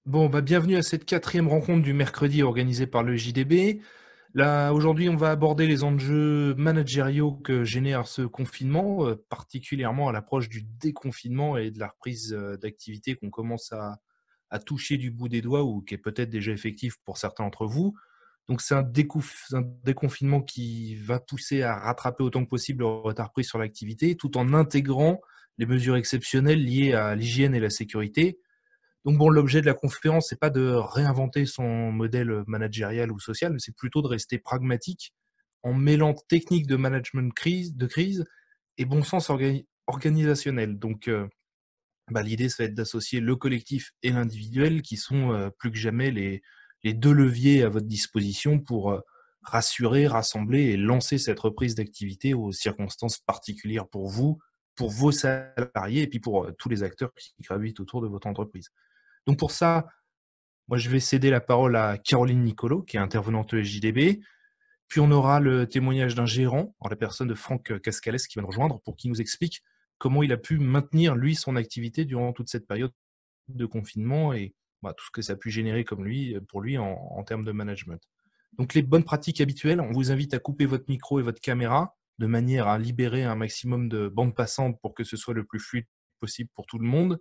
Bon, bah, bienvenue à cette quatrième rencontre du mercredi organisée par le JDB. Là, aujourd'hui, on va aborder les enjeux managériaux que génère ce confinement, particulièrement à l'approche du déconfinement et de la reprise d'activité qu'on commence à toucher du bout des doigts ou qui est peut-être déjà effectif pour certains d'entre vous. Donc, c'est un déconfinement qui va pousser à rattraper autant que possible le retard pris sur l'activité, tout en intégrant les mesures exceptionnelles liées à l'hygiène et la sécurité. Donc bon, l'objet de la conférence, c'est pas de réinventer son modèle managérial ou social, mais c'est plutôt de rester pragmatique en mêlant techniques de management de crise et bon sens organisationnel. Donc, l'idée, ça va être d'associer le collectif et l'individuel qui sont plus que jamais les deux leviers à votre disposition pour rassurer, rassembler et lancer cette reprise d'activité aux circonstances particulières pour vous, pour vos salariés et puis pour tous les acteurs qui gravitent autour de votre entreprise. Donc pour ça, moi, je vais céder la parole à Caroline Nicolo, qui est intervenante JDB. Puis on aura le témoignage d'un gérant, en la personne de Franck Cascales, qui va nous rejoindre pour qu'il nous explique comment il a pu maintenir, lui, son activité durant toute cette période de confinement et tout ce que ça a pu générer comme lui, pour lui en termes de management. Donc les bonnes pratiques habituelles, on vous invite à couper votre micro et votre caméra de manière à libérer un maximum de bandes passantes pour que ce soit le plus fluide possible pour tout le monde.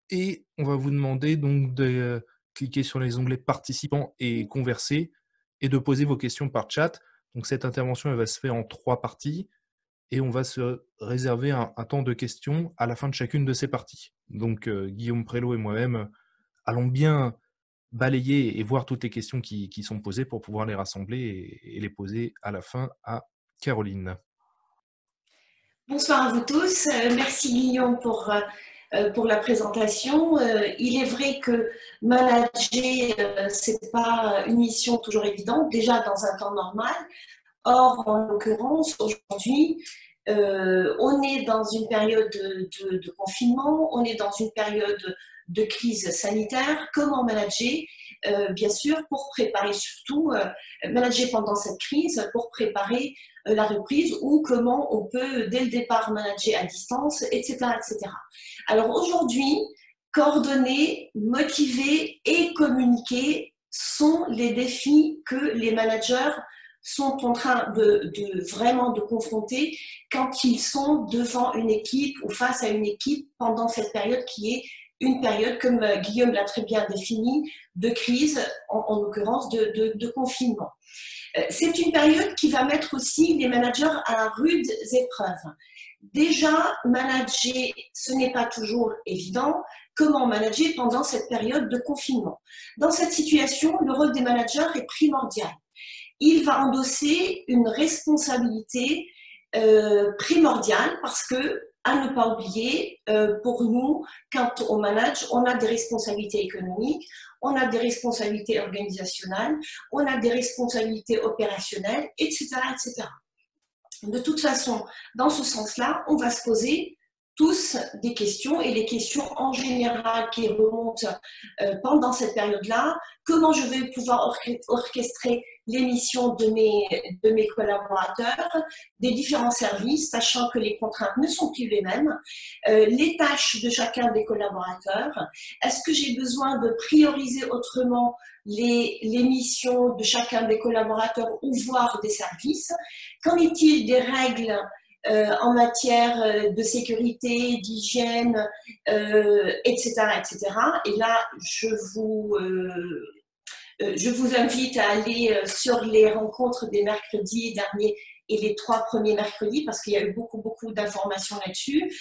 Et on va vous demander donc de cliquer sur les onglets participants et converser et de poser vos questions par chat. Donc cette intervention, elle va se faire en 3 parties et on va se réserver un temps de questions à la fin de chacune de ces parties. Donc Guillaume Prélo et moi-même allons bien balayer et voir toutes les questions qui sont posées pour pouvoir les rassembler et les poser à la fin à Caroline. Bonsoir à vous tous. Merci Guillaume pour la présentation. Il est vrai que manager, c'est pas une mission toujours évidente, déjà dans un temps normal. Or, en l'occurrence, aujourd'hui, on est dans une période de confinement, on est dans une période de crise sanitaire. Comment manager? Bien sûr, pour préparer surtout, manager pendant cette crise, pour préparer la reprise ou comment on peut, dès le départ, manager à distance, etc. etc. Alors aujourd'hui, coordonner, motiver et communiquer sont les défis que les managers sont en train vraiment de confronter quand ils sont devant une équipe ou face à une équipe pendant cette période qui est une période, comme Guillaume l'a très bien défini, de crise, en l'occurrence de confinement. C'est une période qui va mettre aussi les managers à rudes épreuves. Déjà, manager, ce n'est pas toujours évident. Comment manager pendant cette période de confinement? Dans cette situation, le rôle des managers est primordial. Il va endosser une responsabilité primordiale parce que, à ne pas oublier, pour nous, quand on manage, on a des responsabilités économiques, on a des responsabilités organisationnelles, on a des responsabilités opérationnelles, etc., etc. De toute façon, dans ce sens-là, on va se poser tous des questions et les questions en général qui remontent pendant cette période-là, comment je vais pouvoir orchestrer les missions de mes collaborateurs, des différents services, sachant que les contraintes ne sont plus les mêmes, les tâches de chacun des collaborateurs, est-ce que j'ai besoin de prioriser autrement les missions de chacun des collaborateurs ou voire des services, qu'en est-il des règles en matière de sécurité, d'hygiène, etc., etc. Et là, je vous invite à aller sur les rencontres des mercredis derniers et les 3 premiers mercredis parce qu'il y a eu beaucoup, beaucoup d'informations là-dessus.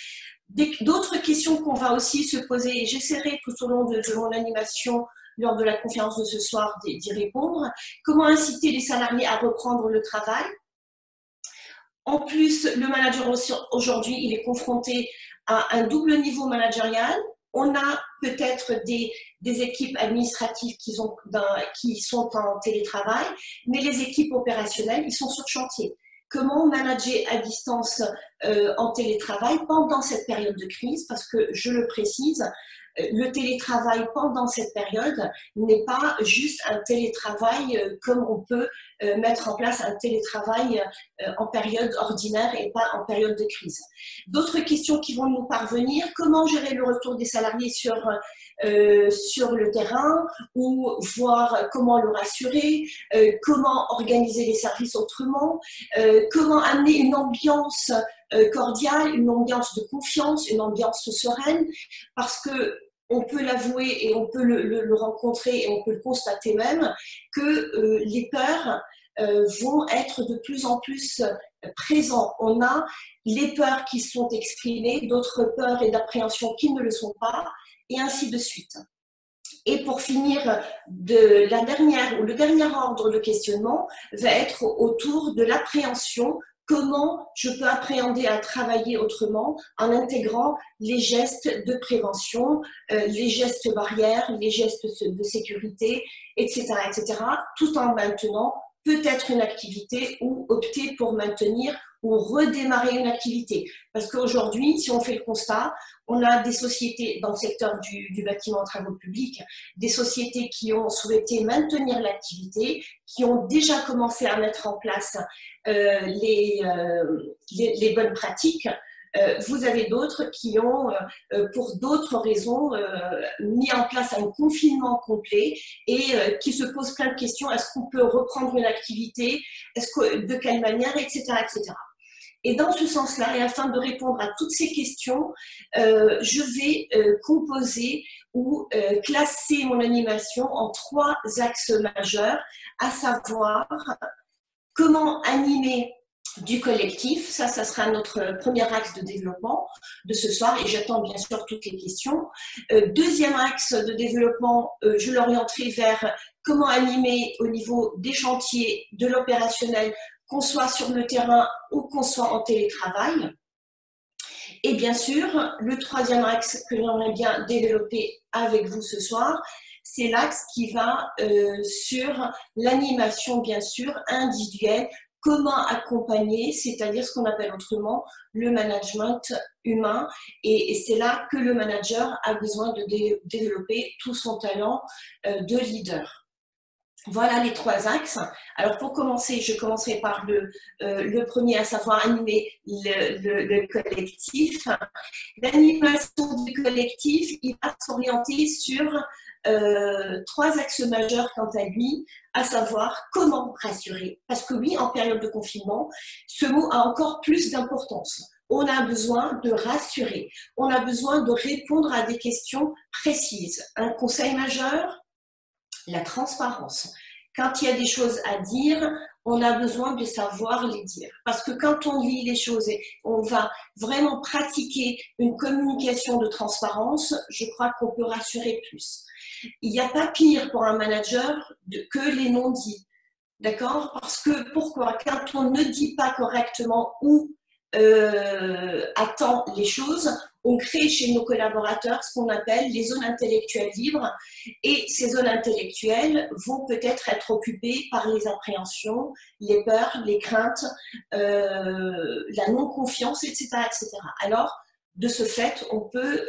D'autres questions qu'on va aussi se poser, et j'essaierai tout au long de mon animation lors de la conférence de ce soir d'y répondre. Comment inciter les salariés à reprendre le travail? En plus, le manager aujourd'hui, il est confronté à un double niveau managérial. On a peut-être des équipes administratives qui sont en télétravail, mais les équipes opérationnelles, ils sont sur chantier. Comment manager à distance en télétravail pendant cette période de crise? Parce que, je le précise, le télétravail pendant cette période n'est pas juste un télétravail comme on peut mettre en place un télétravail en période ordinaire et pas en période de crise. D'autres questions qui vont nous parvenir, comment gérer le retour des salariés sur le terrain, ou voir comment le rassurer, comment organiser les services autrement, comment amener une ambiance cordiale, une ambiance de confiance, une ambiance sereine, parce que on peut l'avouer et on peut le rencontrer et on peut le constater même que les peurs vont être de plus en plus présents. On a les peurs qui sont exprimées, d'autres peurs et d'appréhension qui ne le sont pas, et ainsi de suite. Et pour finir, le dernier ordre de questionnement va être autour de l'appréhension. Comment je peux appréhender à travailler autrement en intégrant les gestes de prévention, les gestes barrières, les gestes de sécurité, etc., tout en maintenant peut-être une activité ou opter pour maintenir ou redémarrer une activité. Parce qu'aujourd'hui, si on fait le constat, on a des sociétés dans le secteur du bâtiment travaux publics, des sociétés qui ont souhaité maintenir l'activité, qui ont déjà commencé à mettre en place les bonnes pratiques. Vous avez d'autres qui ont, pour d'autres raisons, mis en place un confinement complet et qui se posent plein de questions. Est-ce qu'on peut reprendre une activité? De quelle manière, etc., etc. Et dans ce sens-là, et afin de répondre à toutes ces questions, je vais composer ou classer mon animation en 3 axes majeurs, à savoir comment animer du collectif. Ça sera notre premier axe de développement de ce soir, et j'attends bien sûr toutes les questions. Deuxième axe de développement, je l'orienterai vers comment animer au niveau des chantiers, de l'opérationnel, qu'on soit sur le terrain ou qu'on soit en télétravail. Et bien sûr, le troisième axe que j'aimerais bien développer avec vous ce soir, c'est l'axe qui va sur l'animation, bien sûr, individuelle. Comment accompagner, c'est-à-dire ce qu'on appelle autrement le management humain. Et c'est là que le manager a besoin de développer tout son talent de leader. Voilà les 3 axes. Alors pour commencer, je commencerai par le premier, à savoir animer le collectif. L'animation du collectif, il va s'orienter sur 3 axes majeurs quant à lui, à savoir comment rassurer. Parce que oui, en période de confinement, ce mot a encore plus d'importance. On a besoin de rassurer, on a besoin de répondre à des questions précises. Un conseil majeur, la transparence. Quand il y a des choses à dire, on a besoin de savoir les dire. Parce que quand on lit les choses et on va vraiment pratiquer une communication de transparence, je crois qu'on peut rassurer plus. Il n'y a pas pire pour un manager que les non-dits. D'accord? Parce que pourquoi? Quand on ne dit pas correctement ou attend les choses, on crée chez nos collaborateurs ce qu'on appelle les zones intellectuelles libres, et ces zones intellectuelles vont peut-être être occupées par les appréhensions, les peurs, les craintes, la non-confiance, etc., etc. Alors, de ce fait, on peut,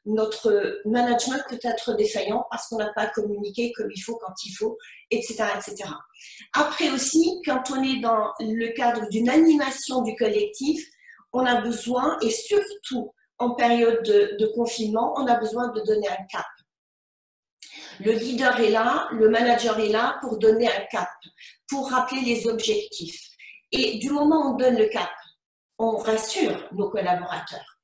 notre management peut être défaillant parce qu'on n'a pas communiqué comme il faut, quand il faut, etc., etc. Après aussi, quand on est dans le cadre d'une animation du collectif, on a besoin, et surtout en période de confinement, on a besoin de donner un cap. Le leader est là, le manager est là pour donner un cap, pour rappeler les objectifs. Et du moment où on donne le cap, on rassure nos collaborateurs.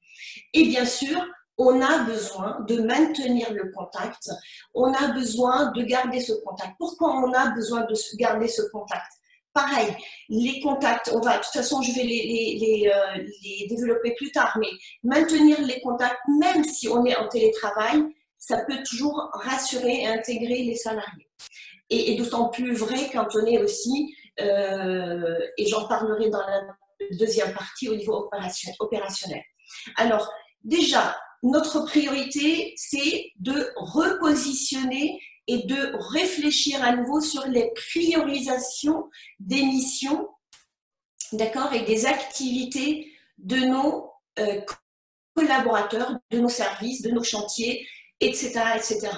Et bien sûr, on a besoin de maintenir le contact, on a besoin de garder ce contact. Pourquoi on a besoin de garder ce contact? Pareil, les contacts, de toute façon je vais les développer plus tard, mais maintenir les contacts, même si on est en télétravail, ça peut toujours rassurer et intégrer les salariés. Et d'autant plus vrai quand on est aussi, et j'en parlerai dans la deuxième partie au niveau opérationnel. Alors, déjà, notre priorité, c'est de repositionner et de réfléchir à nouveau sur les priorisations des missions, d'accord, et des activités de nos collaborateurs, de nos services, de nos chantiers, etc., etc.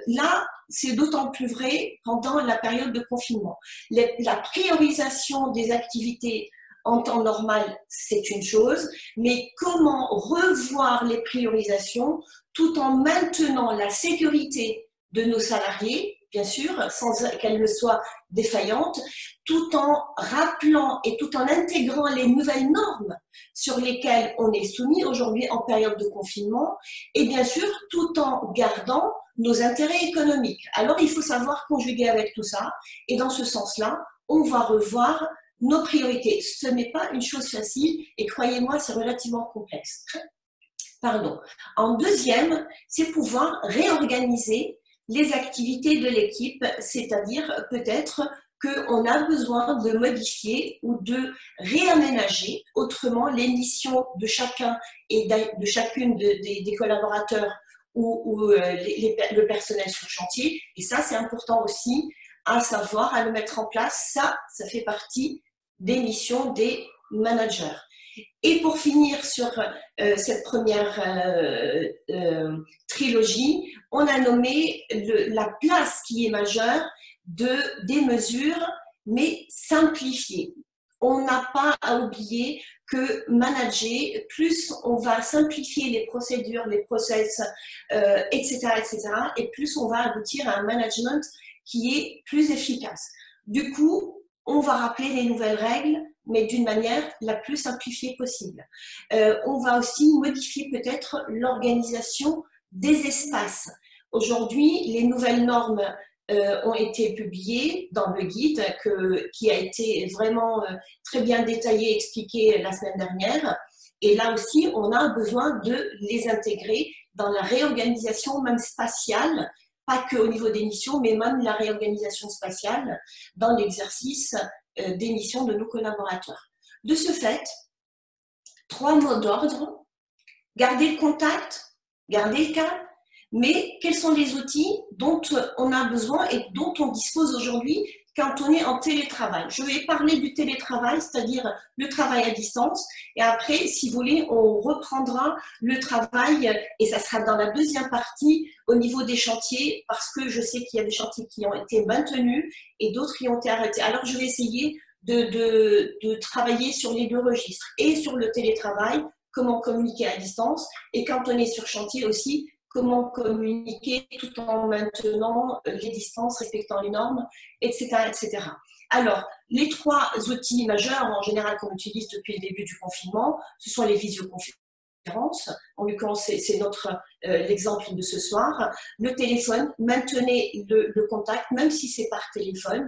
Là, c'est d'autant plus vrai pendant la période de confinement. La priorisation des activités en temps normal, c'est une chose, mais comment revoir les priorisations tout en maintenant la sécurité de nos salariés, bien sûr, sans qu'elles ne soient défaillantes, tout en rappelant et tout en intégrant les nouvelles normes sur lesquelles on est soumis aujourd'hui en période de confinement, et bien sûr, tout en gardant nos intérêts économiques. Alors, il faut savoir conjuguer avec tout ça, et dans ce sens-là, on va revoir nos priorités. Ce n'est pas une chose facile, et croyez-moi, c'est relativement complexe. Pardon. En deuxième, c'est pouvoir réorganiser les activités de l'équipe, c'est-à-dire peut-être qu'on a besoin de modifier ou de réaménager autrement les missions de chacun et de chacune des collaborateurs ou le personnel sur chantier. Et ça, c'est important aussi à savoir, à le mettre en place. Ça fait partie des missions des managers. Et pour finir sur cette première trilogie, on a nommé la place qui est majeure des mesures, mais simplifiées. On n'a pas à oublier que manager, plus on va simplifier les procédures, les process, etc., et plus on va aboutir à un management qui est plus efficace. Du coup, on va rappeler les nouvelles règles, mais d'une manière la plus simplifiée possible. On va aussi modifier peut-être l'organisation des espaces. Aujourd'hui, les nouvelles normes ont été publiées dans le guide qui a été vraiment très bien détaillé et expliqué la semaine dernière. Et là aussi, on a besoin de les intégrer dans la réorganisation même spatiale, pas qu'au niveau des missions, mais même la réorganisation spatiale dans l'exercice des missions de nos collaborateurs. De ce fait, 3 mots d'ordre: garder le contact, garder le cap, mais quels sont les outils dont on a besoin et dont on dispose aujourd'hui quand on est en télétravail. Je vais parler du télétravail, c'est-à-dire le travail à distance, et après, si vous voulez, on reprendra le travail, et ça sera dans la deuxième partie au niveau des chantiers, parce que je sais qu'il y a des chantiers qui ont été maintenus et d'autres qui ont été arrêtés. Alors, je vais essayer de travailler sur les 2 registres, et sur le télétravail, comment communiquer à distance, et quand on est sur chantier aussi, comment communiquer tout en maintenant les distances, respectant les normes, etc., etc. Alors, les 3 outils majeurs, en général, qu'on utilise depuis le début du confinement, ce sont les visioconférences. En l'occurrence, c'est l'exemple de ce soir. Le téléphone, maintenez le contact, même si c'est par téléphone.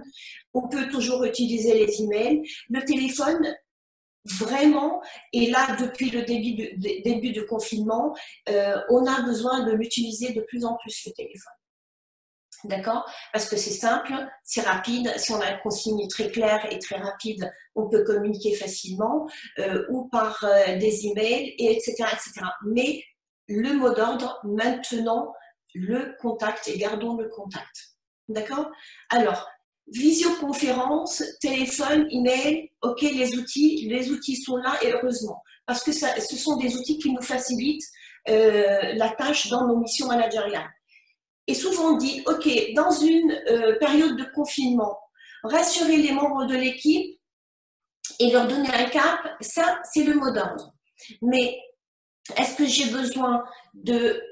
On peut toujours utiliser les emails. Le téléphone, vraiment, et là, depuis le début du confinement, on a besoin de l'utiliser de plus en plus, le téléphone. D'accord? Parce que c'est simple, c'est rapide. Si on a une consigne très claire et très rapide, on peut communiquer facilement, ou par des emails, etc., etc. Mais le mot d'ordre, maintenant, le contact, et gardons le contact. D'accord? Alors, visioconférence, téléphone, email, ok, les outils sont là, et heureusement, parce que ce sont des outils qui nous facilitent la tâche dans nos missions managériales. Et souvent on dit, ok, dans une période de confinement, rassurer les membres de l'équipe et leur donner un cap, ça c'est le mot d'ordre. Mais est-ce que j'ai besoin de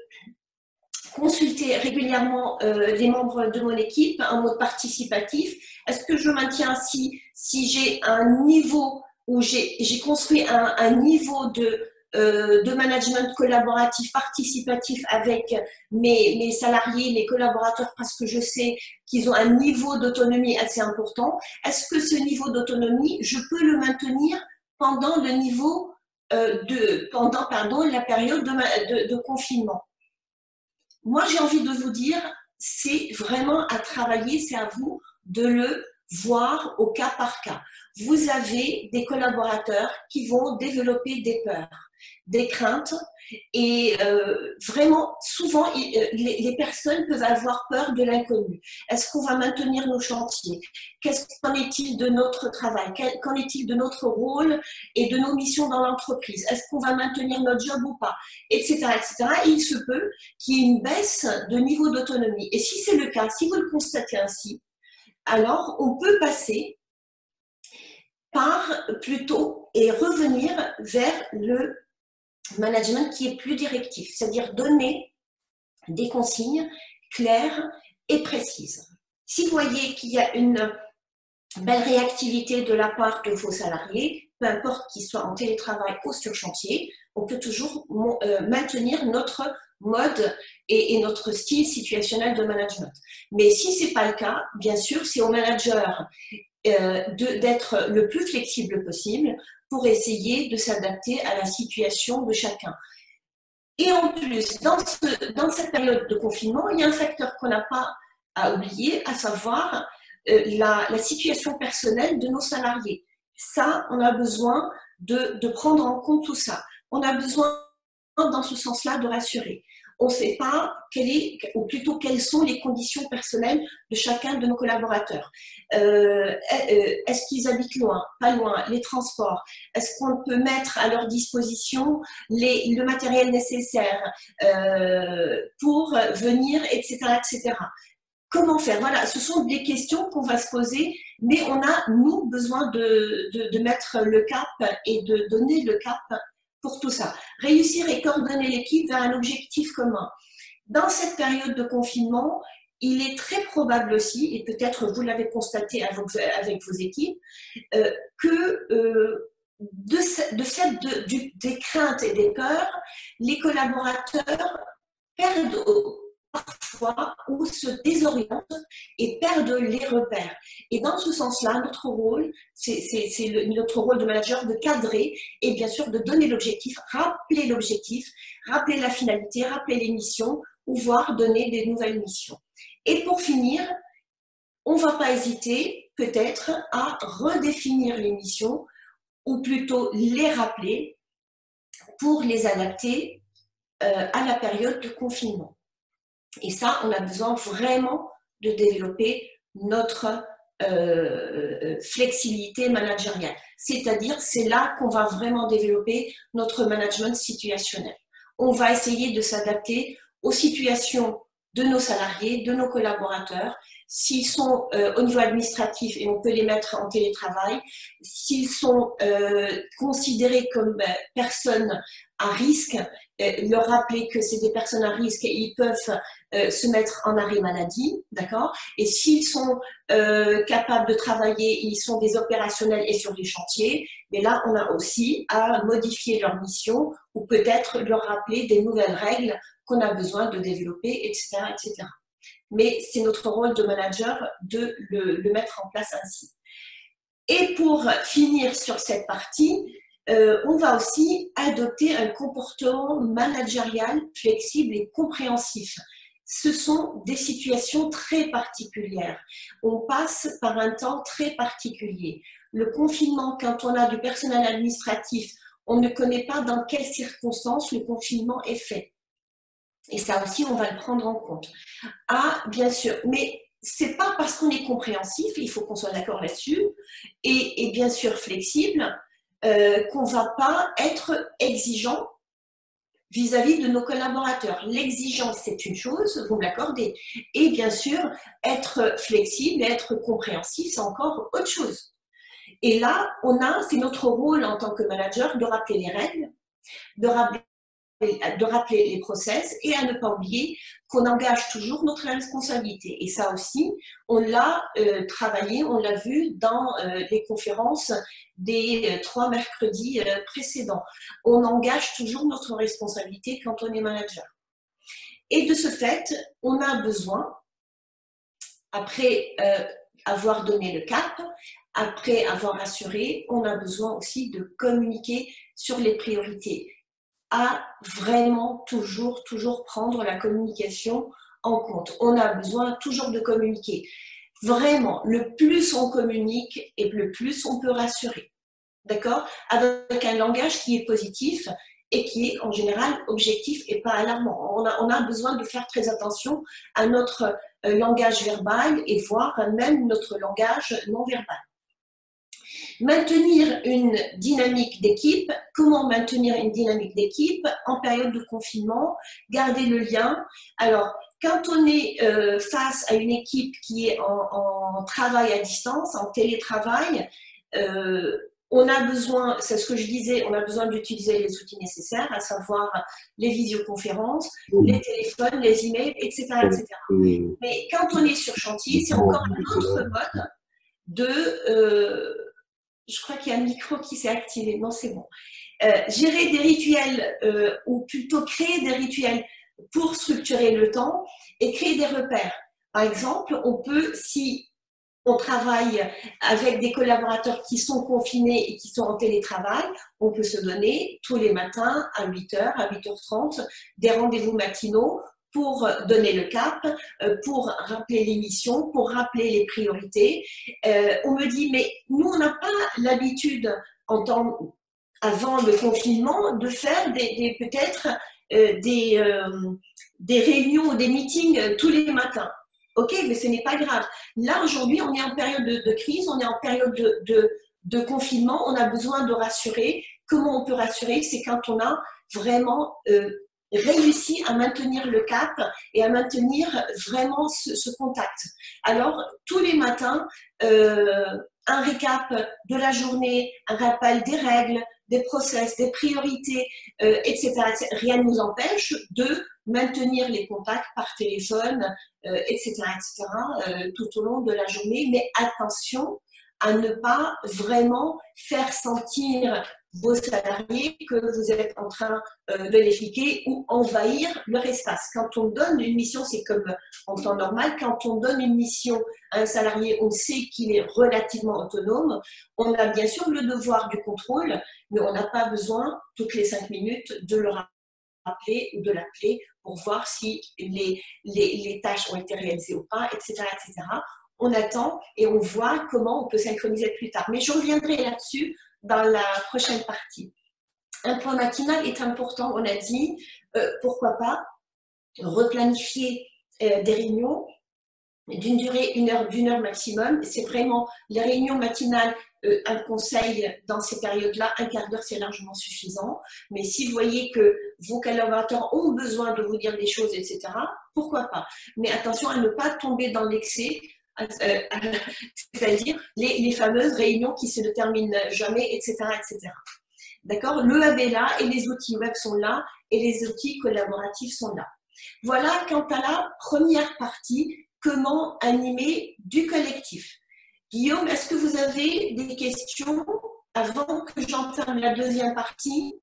consulter régulièrement les membres de mon équipe en mode participatif? Est-ce que je maintiens si j'ai un niveau où j'ai construit un niveau de management collaboratif, participatif avec mes salariés, mes collaborateurs, parce que je sais qu'ils ont un niveau d'autonomie assez important. Est-ce que ce niveau d'autonomie, je peux le maintenir pendant le niveau pendant la période de confinement? Moi, j'ai envie de vous dire, c'est vraiment à travailler, c'est à vous de le voir au cas par cas. Vous avez des collaborateurs qui vont développer des peurs. des craintes et vraiment, souvent, les personnes peuvent avoir peur de l'inconnu. Est-ce qu'on va maintenir nos chantiers? Qu'en est-il de notre travail? Qu'en est-il de notre rôle et de nos missions dans l'entreprise? Est-ce qu'on va maintenir notre job ou pas? Etc. etc. Et il se peut qu'il y ait une baisse de niveau d'autonomie. Et si c'est le cas, si vous le constatez ainsi, alors on peut passer par plutôt et revenir vers le management qui est plus directif, c'est-à-dire donner des consignes claires et précises. Si vous voyez qu'il y a une belle réactivité de la part de vos salariés, peu importe qu'ils soient en télétravail ou sur chantier, on peut toujours maintenir notre mode et notre style situationnel de management. Mais si ce n'est pas le cas, bien sûr, c'est au manager d'être le plus flexible possible pour essayer de s'adapter à la situation de chacun. Et en plus, dans cette période de confinement, il y a un facteur qu'on n'a pas à oublier, à savoir la situation personnelle de nos salariés. Ça, on a besoin de prendre en compte tout ça. On a besoin, dans ce sens-là, de rassurer. On ne sait pas ou plutôt quelles sont les conditions personnelles de chacun de nos collaborateurs. Est-ce qu'ils habitent loin, pas loin, les transports? Est-ce qu'on peut mettre à leur disposition le matériel nécessaire pour venir, etc., etc. Comment faire? Voilà, ce sont des questions qu'on va se poser, mais on a, nous, besoin de mettre le cap et de donner le cap pour tout ça. Réussir et coordonner l'équipe vers un objectif commun. Dans cette période de confinement, il est très probable aussi, et peut-être vous l'avez constaté avec vos équipes, que des craintes et des peurs, les collaborateurs perdent parfois ou se désorientent et perdent les repères. Et dans ce sens-là, notre rôle, c'est notre rôle de manager de cadrer et bien sûr de donner l'objectif, rappeler la finalité, rappeler les missions ou voire donner des nouvelles missions. Et pour finir, on ne va pas hésiter peut-être à redéfinir les missions ou plutôt les rappeler pour les adapter à la période de confinement. Et ça, on a besoin vraiment de développer notre flexibilité managériale. C'est-à-dire, c'est là qu'on va vraiment développer notre management situationnel. On va essayer de s'adapter aux situations de nos salariés, de nos collaborateurs, s'ils sont au niveau administratif et on peut les mettre en télétravail, s'ils sont considérés comme personnes à risque, leur rappeler que c'est des personnes à risque et ils peuvent se mettre en arrêt maladie, d'accord? Et s'ils sont capables de travailler, ils sont des opérationnels et sur des chantiers, mais là, on a aussi à modifier leur mission ou peut-être leur rappeler des nouvelles règles qu'on a besoin de développer, etc., etc. Mais c'est notre rôle de manager de le mettre en place ainsi. Et pour finir sur cette partie, on va aussi adopter un comportement managérial flexible et compréhensif. Ce sont des situations très particulières. On passe par un temps très particulier. Le confinement, quand on a du personnel administratif, on ne connaît pas dans quelles circonstances le confinement est fait. Et ça aussi, on va le prendre en compte. Ah, bien sûr, mais c'est pas parce qu'on est compréhensif, il faut qu'on soit d'accord là-dessus, et bien sûr flexible, qu'on va pas être exigeant vis-à-vis de nos collaborateurs. L'exigence, c'est une chose, vous me l'accordez, et bien sûr, être flexible et être compréhensif, c'est encore autre chose. Et là, c'est notre rôle en tant que manager de rappeler les règles, de rappeler les process et à ne pas oublier qu'on engage toujours notre responsabilité. Et ça aussi, on l'a travaillé, on l'a vu dans les conférences des 3 mercredis précédents. On engage toujours notre responsabilité quand on est manager. Et de ce fait, on a besoin, après avoir donné le cap, après avoir assuré, on a besoin aussi de communiquer sur les priorités. À vraiment toujours prendre la communication en compte. On a besoin toujours de communiquer. Vraiment, le plus on communique et le plus on peut rassurer. D'accord? Avec un langage qui est positif et qui est en général objectif et pas alarmant. On a besoin de faire très attention à notre langage verbal et voire même notre langage non verbal. Maintenir une dynamique d'équipe. Comment maintenir une dynamique d'équipe en période de confinement? Garder le lien. Alors, quand on est face à une équipe qui est en travail à distance, en télétravail, on a besoin, c'est ce que je disais, on a besoin d'utiliser les outils nécessaires, à savoir les visioconférences, les téléphones, les emails, etc., etc. Mais quand on est sur chantier, c'est encore un autre mode de... je crois qu'il y a un micro qui s'est activé. Non, c'est bon. Gérer des rituels, ou plutôt créer des rituels pour structurer le temps et créer des repères. Par exemple, on peut, si on travaille avec des collaborateurs qui sont confinés et qui sont en télétravail, on peut se donner tous les matins à 8h, à 8h30, des rendez-vous matinaux pour donner le cap, pour rappeler les missions, pour rappeler les priorités. On me dit, mais nous, on n'a pas l'habitude, avant le confinement, de faire peut-être des réunions ou des meetings tous les matins. Ok, mais ce n'est pas grave. Là, aujourd'hui, on est en période de crise, on est en période de confinement, on a besoin de rassurer. Comment on peut rassurer? C'est quand on a vraiment réussi à maintenir le cap et à maintenir vraiment ce contact. Alors, tous les matins, un récap de la journée, un rappel des règles, des process, des priorités, etc. Rien ne nous empêche de maintenir les contacts par téléphone, etc., tout au long de la journée. Mais attention à ne pas vraiment faire sentir vos salariés que vous êtes en train de les fliquer ou envahir leur espace. Quand on donne une mission, c'est comme en temps normal, quand on donne une mission à un salarié, on sait qu'il est relativement autonome. On a bien sûr le devoir du contrôle, mais on n'a pas besoin, toutes les 5 minutes, de le rappeler ou de l'appeler pour voir si les tâches ont été réalisées ou pas, etc., etc. On attend et on voit comment on peut synchroniser plus tard. Mais je reviendrai là-dessus dans la prochaine partie. Un point matinal est important, on a dit, pourquoi pas replanifier des réunions d'une durée d'une heure maximum. C'est vraiment les réunions matinales, un conseil dans ces périodes-là, un quart d'heure c'est largement suffisant. Mais si vous voyez que vos collaborateurs ont besoin de vous dire des choses, etc., pourquoi pas. Mais attention à ne pas tomber dans l'excès, c'est-à-dire les fameuses réunions qui se terminent jamais, etc., etc. D'accord? Le web est là et les outils web sont là et les outils collaboratifs sont là. Voilà quant à la première partie, comment animer du collectif. Guillaume, est-ce que vous avez des questions avant que j'entame la deuxième partie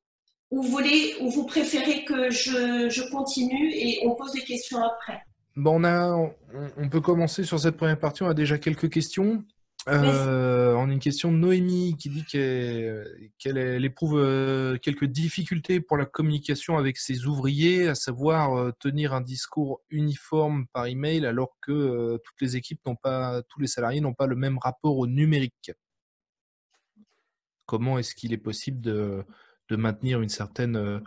ou vous préférez que je continue et on pose des questions après? Bon, on peut commencer sur cette première partie. On a déjà quelques questions. On a une question de Noémie qui dit qu'elle éprouve quelques difficultés pour la communication avec ses ouvriers, à savoir tenir un discours uniforme par email alors que toutes les équipes tous les salariés n'ont pas le même rapport au numérique. Comment est-ce qu'il est possible de maintenir une certaine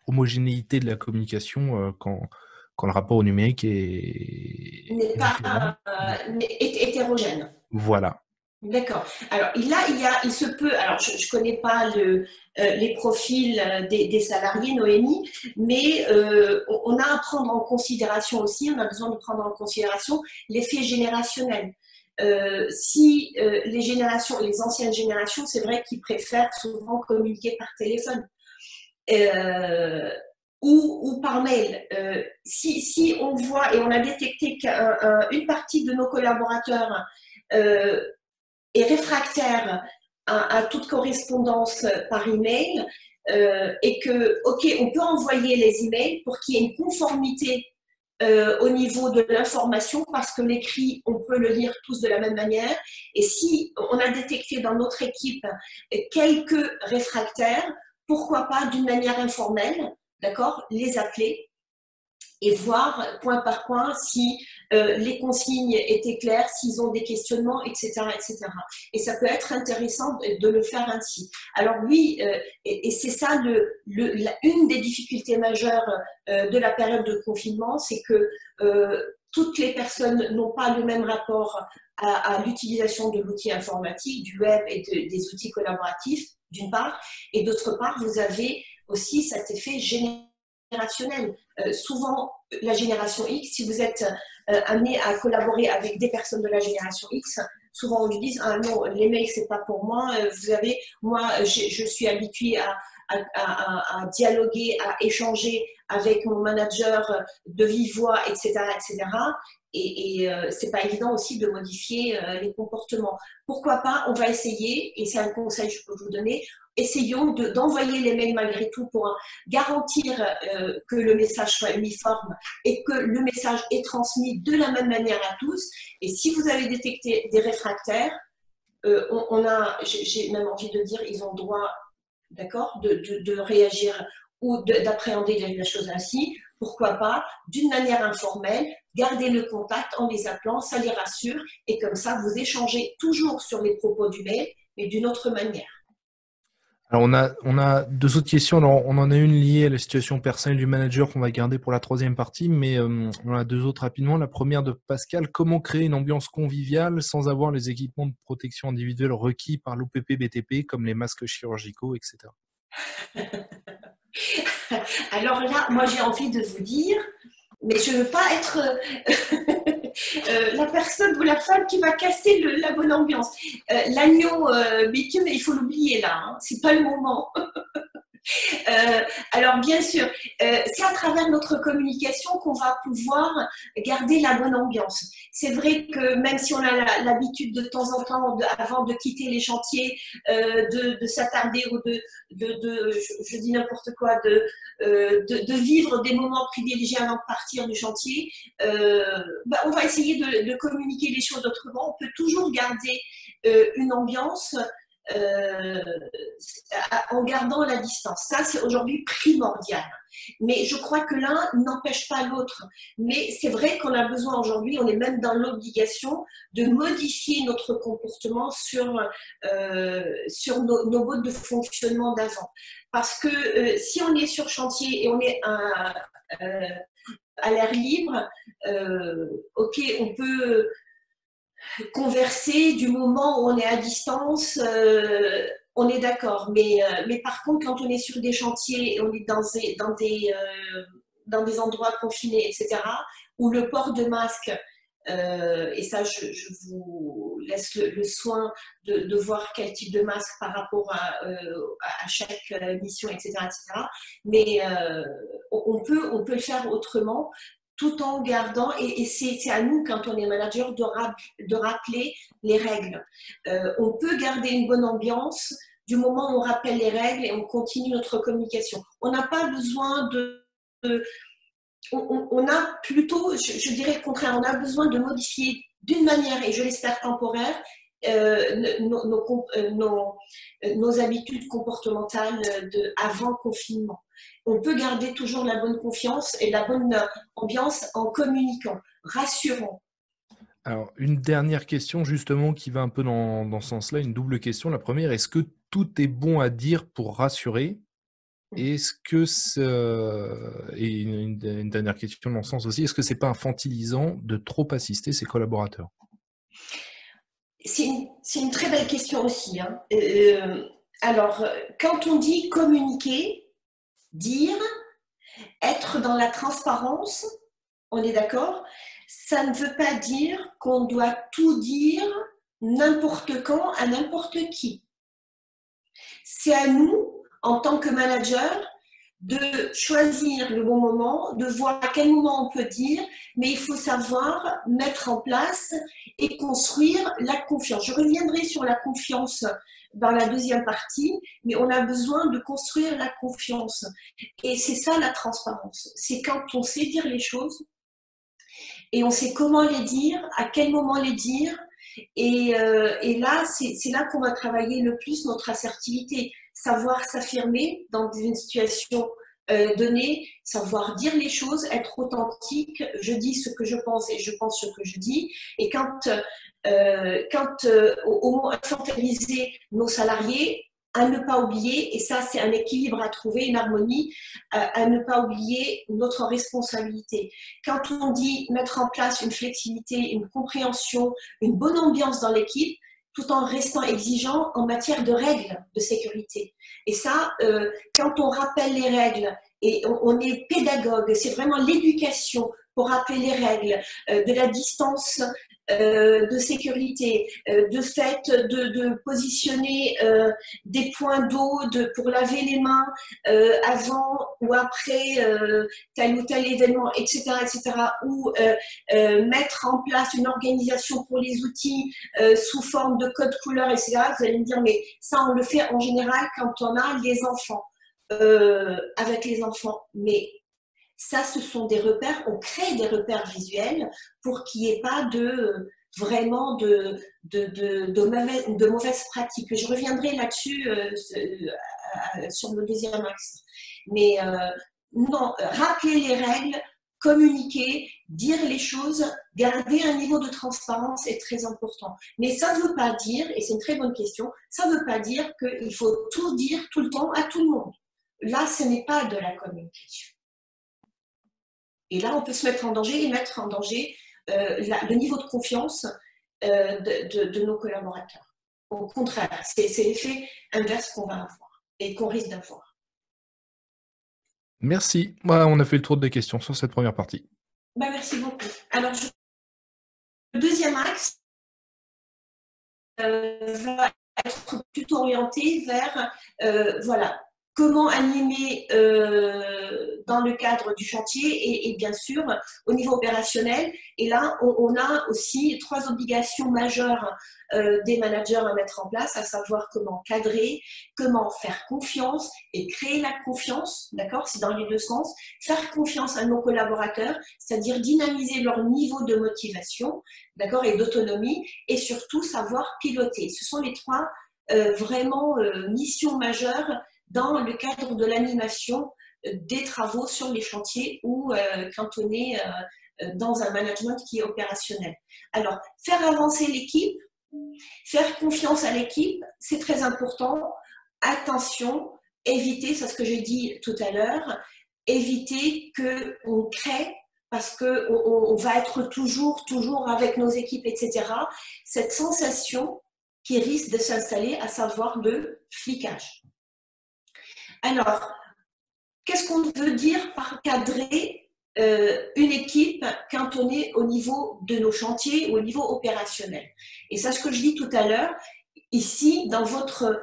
homogénéité de la communication quand le rapport au numérique n'est pas hétérogène? Voilà. D'accord. Alors là, il se peut, alors je ne connais pas les profils des salariés, Noémie, mais on a à prendre en considération aussi, on a besoin de prendre en considération l'effet générationnel. Si les anciennes générations, c'est vrai qu'ils préfèrent souvent communiquer par téléphone ou par mail. Si on voit et on a détecté qu'une partie de nos collaborateurs est réfractaire à toute correspondance par email et que, ok, on peut envoyer les emails pour qu'il y ait une conformité au niveau de l'information parce que l'écrit, on peut le lire tous de la même manière. Et si on a détecté dans notre équipe quelques réfractaires, pourquoi pas d'une manière informelle, d'accord, les appeler et voir point par point si les consignes étaient claires, s'ils ont des questionnements, etc., etc. Et ça peut être intéressant de le faire ainsi. Alors oui, et c'est ça une des difficultés majeures de la période de confinement, c'est que toutes les personnes n'ont pas le même rapport à l'utilisation de l'outil informatique, du web et des outils collaboratifs, d'une part, et d'autre part, vous avez aussi cet effet générationnel. Souvent, la génération X, si vous êtes amené à collaborer avec des personnes de la génération X, souvent on lui dit ah non, les mails c'est pas pour moi, vous avez, moi je suis habituée à dialoguer, à échanger avec mon manager de vive voix, etc., etc. Et c'est pas évident aussi de modifier les comportements. Pourquoi pas, on va essayer, et c'est un conseil que je peux vous donner, essayons d'envoyer les mails malgré tout pour garantir que le message soit uniforme et que le message est transmis de la même manière à tous. Et si vous avez détecté des réfractaires, j'ai même envie de dire, ils ont droit, d'accord, de réagir ou d'appréhender la chose ainsi. Pourquoi pas, d'une manière informelle, garder le contact en les appelant, ça les rassure, et comme ça, vous échangez toujours sur les propos du mail, mais d'une autre manière. Alors, on a deux autres questions. Alors, on en a une liée à la situation personnelle du manager qu'on va garder pour la troisième partie, mais on a deux autres rapidement. La première de Pascal, comment créer une ambiance conviviale sans avoir les équipements de protection individuelle requis par l'OPP-BTP, comme les masques chirurgicaux, etc. Alors là, moi j'ai envie de vous dire, mais je ne veux pas être la personne ou la femme qui va casser la bonne ambiance. L'agneau bitume, il faut l'oublier là, hein, c'est pas le moment. Alors bien sûr, c'est à travers notre communication qu'on va pouvoir garder la bonne ambiance. C'est vrai que même si on a l'habitude de temps en temps, avant de quitter les chantiers, de s'attarder ou je dis n'importe quoi, de vivre des moments privilégiés avant de partir du chantier, on va essayer de communiquer les choses autrement. On peut toujours garder une ambiance en gardant la distance. Ça, c'est aujourd'hui primordial. Mais je crois que l'un n'empêche pas l'autre. Mais c'est vrai qu'on a besoin aujourd'hui, on est même dans l'obligation de modifier notre comportement sur nos modes de fonctionnement d'avant. Parce que si on est sur chantier et on est à l'air libre, ok, on peut converser du moment où on est à distance, on est d'accord. Mais par contre, quand on est sur des chantiers et on est dans des endroits confinés, etc., où le port de masque, et ça, je vous laisse le soin de voir quel type de masque par rapport à chaque mission, etc., etc. Mais on peut le faire autrement, tout en gardant, et c'est à nous, quand on est manager, de rappeler les règles. On peut garder une bonne ambiance du moment où on rappelle les règles et on continue notre communication. On n'a pas besoin on a plutôt, je dirais le contraire, on a besoin de modifier d'une manière, et je l'espère temporaire, nos habitudes comportementales avant confinement. On peut garder toujours la bonne confiance et la bonne ambiance en communiquant, rassurant. Alors, une dernière question justement qui va un peu dans ce sens-là, une double question. La première, est-ce que tout est bon à dire pour rassurer? Est-ce que et une dernière question dans ce sens aussi, est-ce que c'est pas infantilisant de trop assister ses collaborateurs? C'est une très belle question aussi, hein. Alors, quand on dit communiquer, dire, être dans la transparence, on est d'accord? Ça ne veut pas dire qu'on doit tout dire n'importe quand à n'importe qui. C'est à nous, en tant que manager, de choisir le bon moment, de voir à quel moment on peut dire, mais il faut savoir mettre en place et construire la confiance. Je reviendrai sur la confiance dans la deuxième partie, mais on a besoin de construire la confiance. Et c'est ça la transparence. C'est quand on sait dire les choses et on sait comment les dire, à quel moment les dire. Et là, c'est là qu'on va travailler le plus notre assertivité, savoir s'affirmer dans une situation donner, savoir dire les choses, être authentique. Je dis ce que je pense et je pense ce que je dis. Et au moins instrumentaliser nos salariés, à ne pas oublier, et ça c'est un équilibre à trouver, une harmonie, à ne pas oublier notre responsabilité. Quand on dit mettre en place une flexibilité, une compréhension, une bonne ambiance dans l'équipe, tout en restant exigeant en matière de règles de sécurité. Et ça, quand on rappelle les règles, et on est pédagogue, c'est vraiment l'éducation pour rappeler les règles de la distance de sécurité, de fait de positionner des points d'eau pour laver les mains avant ou après tel ou tel événement, etc., etc., ou mettre en place une organisation pour les outils sous forme de code couleur, etc. Vous allez me dire, mais ça, on le fait en général quand on a les enfants, avec les enfants. Mais ça, ce sont des repères, on crée des repères visuels pour qu'il n'y ait pas vraiment de mauvaises pratiques. Je reviendrai là-dessus sur le deuxième axe. Mais non, rappeler les règles, communiquer, dire les choses, garder un niveau de transparence est très important. Mais ça ne veut pas dire, et c'est une très bonne question, ça ne veut pas dire qu'il faut tout dire tout le temps à tout le monde. Là, ce n'est pas de la communication. Et là, on peut se mettre en danger et mettre en danger le niveau de confiance de nos collaborateurs. Au contraire, c'est l'effet inverse qu'on va avoir et qu'on risque d'avoir. Merci. Voilà, on a fait le tour des questions sur cette première partie. Ben, merci beaucoup. Alors, le deuxième axe va être plutôt orienté vers, voilà, comment animer dans le cadre du chantier et bien sûr au niveau opérationnel. Et là, on a aussi 3 obligations majeures des managers à mettre en place, à savoir comment cadrer, comment faire confiance et créer la confiance, d'accord, c'est dans les deux sens, faire confiance à nos collaborateurs, c'est-à-dire dynamiser leur niveau de motivation, d'accord, et d'autonomie, et surtout savoir piloter. Ce sont les 3 vraiment missions majeures dans le cadre de l'animation des travaux sur les chantiers ou quand on est dans un management qui est opérationnel. Alors, faire avancer l'équipe, faire confiance à l'équipe, c'est très important. Attention, éviter, c'est ce que j'ai dit tout à l'heure, éviter qu'on crée parce qu'on va être toujours avec nos équipes, etc. Cette sensation qui risque de s'installer, à savoir le flicage. Alors, qu'est-ce qu'on veut dire par cadrer une équipe quand on est au niveau de nos chantiers ou au niveau opérationnel? Et ça, ce que je dis tout à l'heure, ici, dans votre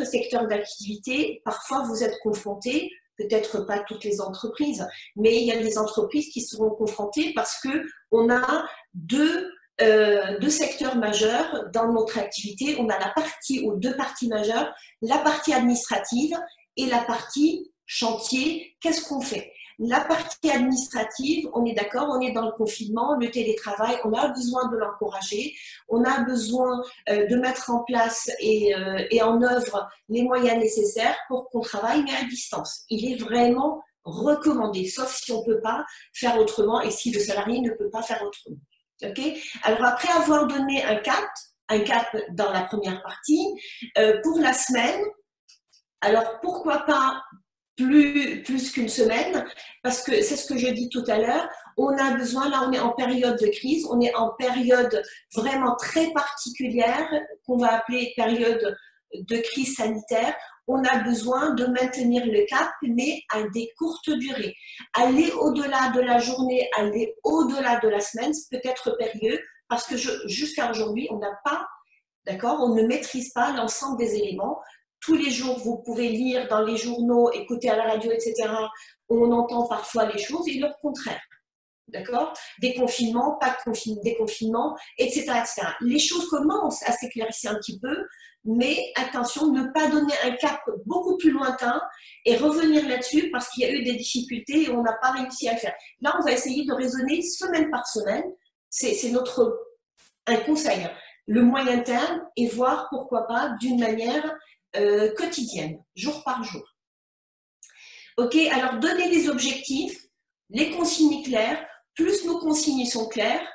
secteur d'activité, parfois vous êtes confrontés, peut-être pas toutes les entreprises, mais il y a des entreprises qui seront confrontées parce qu'on a deux secteurs majeurs dans notre activité. On a la partie ou 2 parties majeures, la partie administrative et la partie chantier. Qu'est-ce qu'on fait? La partie administrative, on est d'accord, on est dans le confinement, le télétravail, on a besoin de l'encourager, on a besoin de mettre en place et en œuvre les moyens nécessaires pour qu'on travaille, mais à distance. Il est vraiment recommandé, sauf si on ne peut pas faire autrement et si le salarié ne peut pas faire autrement. Okay. Alors, après avoir donné un cap dans la première partie, pour la semaine, alors pourquoi pas plus qu'une semaine, parce que c'est ce que je dis tout à l'heure, on a besoin, là on est en période de crise, on est en période vraiment très particulière, qu'on va appeler période de crise sanitaire. On a besoin de maintenir le cap, mais à des courtes durées. Aller au-delà de la journée, aller au-delà de la semaine, c'est peut-être périlleux, parce que jusqu'à aujourd'hui, on n'a pas, d'accord, on ne maîtrise pas l'ensemble des éléments. Tous les jours, vous pouvez lire dans les journaux, écouter à la radio, etc. On entend parfois les choses et leur contraire. D'accord? Déconfinement, pas de déconfinement, etc., etc. Les choses commencent à s'éclaircir un petit peu, mais attention, ne pas donner un cap beaucoup plus lointain et revenir là-dessus parce qu'il y a eu des difficultés et on n'a pas réussi à le faire. Là, on va essayer de raisonner semaine par semaine. C'est un conseil, le moyen terme, et voir pourquoi pas d'une manière quotidienne, jour par jour. Ok, alors donner les objectifs, les consignes claires, plus nos consignes sont claires,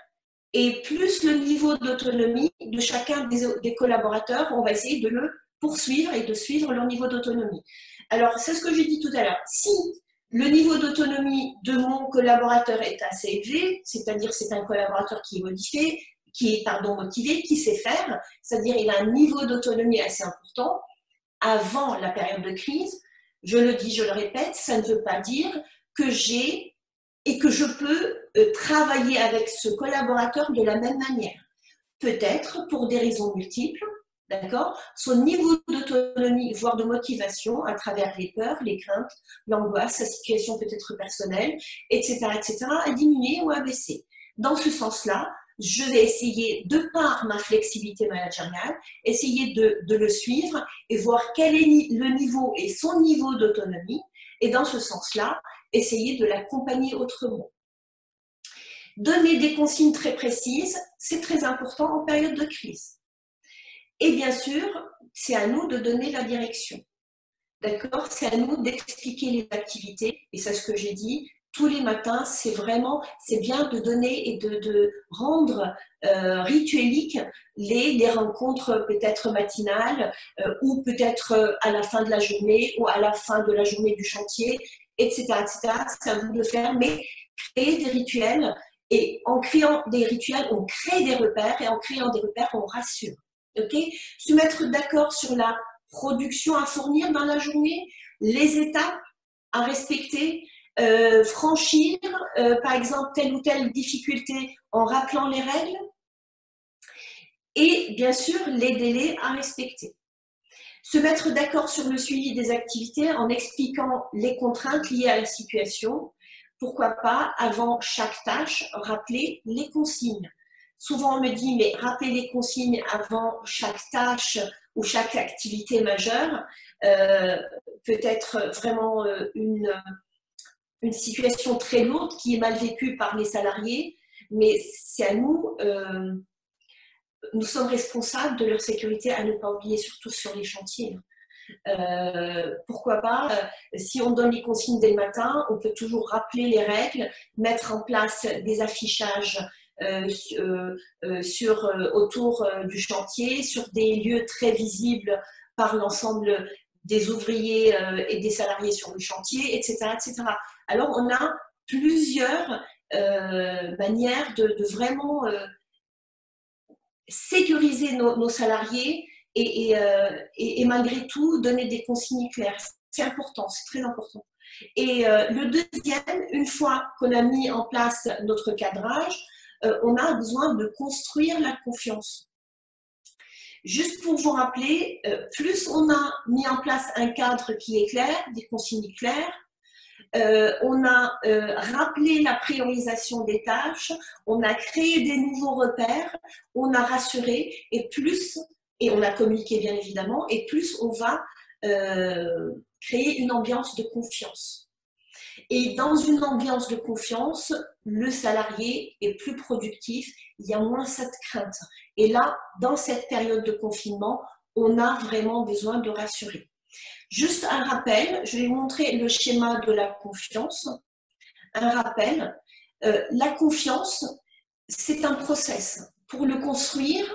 et plus le niveau d'autonomie de chacun des collaborateurs, on va essayer de le poursuivre et de suivre leur niveau d'autonomie. Alors, c'est ce que j'ai dit tout à l'heure. Si le niveau d'autonomie de mon collaborateur est assez élevé, c'est-à-dire c'est un collaborateur qui est modifié, motivé, qui sait faire, c'est-à-dire il a un niveau d'autonomie assez important avant la période de crise, je le dis, je le répète, ça ne veut pas dire que j'ai et que je peux travailler avec ce collaborateur de la même manière. Peut-être pour des raisons multiples, d'accord, son niveau d'autonomie, voire de motivation à travers les peurs, les craintes, l'angoisse, sa situation peut-être personnelle, etc., a diminué ou a baissé. Dans ce sens-là, je vais essayer, de par ma flexibilité managériale, essayer de le suivre et voir quel est le niveau et son niveau d'autonomie. Et dans ce sens-là, essayer de l'accompagner autrement. Donner des consignes très précises, c'est très important en période de crise. Et bien sûr, c'est à nous de donner la direction. D'accord? C'est à nous d'expliquer les activités. Et c'est ce que j'ai dit, tous les matins, c'est bien de donner et de rendre ritueliques les rencontres peut-être matinales ou peut-être à la fin de la journée ou à la fin de la journée du chantier, etc. C'est à vous de le faire, mais créer des rituels. Et en créant des rituels, on crée des repères et en créant des repères, on rassure. Okay? Se mettre d'accord sur la production à fournir dans la journée, les étapes à respecter, franchir par exemple telle ou telle difficulté en rappelant les règles et bien sûr les délais à respecter. Se mettre d'accord sur le suivi des activités en expliquant les contraintes liées à la situation. Pourquoi pas, avant chaque tâche, rappeler les consignes. Souvent, on me dit, mais rappeler les consignes avant chaque tâche ou chaque activité majeure peut être vraiment une situation très lourde qui est mal vécue par les salariés, mais c'est à nous, nous sommes responsables de leur sécurité à ne pas oublier, surtout sur les chantiers. Pourquoi pas, si on donne les consignes dès le matin, on peut toujours rappeler les règles, mettre en place des affichages autour du chantier, sur des lieux très visibles par l'ensemble des ouvriers et des salariés sur le chantier, etc. Alors, on a plusieurs manières de vraiment sécuriser nos salariés et malgré tout donner des consignes claires. C'est important, c'est très important. Et le deuxième, une fois qu'on a mis en place notre cadrage, on a besoin de construire la confiance. Juste pour vous rappeler, plus on a mis en place un cadre qui est clair, des consignes claires, on a rappelé la priorisation des tâches, on a créé des nouveaux repères, on a rassuré et on a communiqué bien évidemment, et plus on va créer une ambiance de confiance. Et dans une ambiance de confiance, le salarié est plus productif, il y a moins cette crainte. Et là, dans cette période de confinement, on a vraiment besoin de rassurer. Juste un rappel, je vais vous montrer le schéma de la confiance. Un rappel, la confiance, c'est un process. Pour le construire,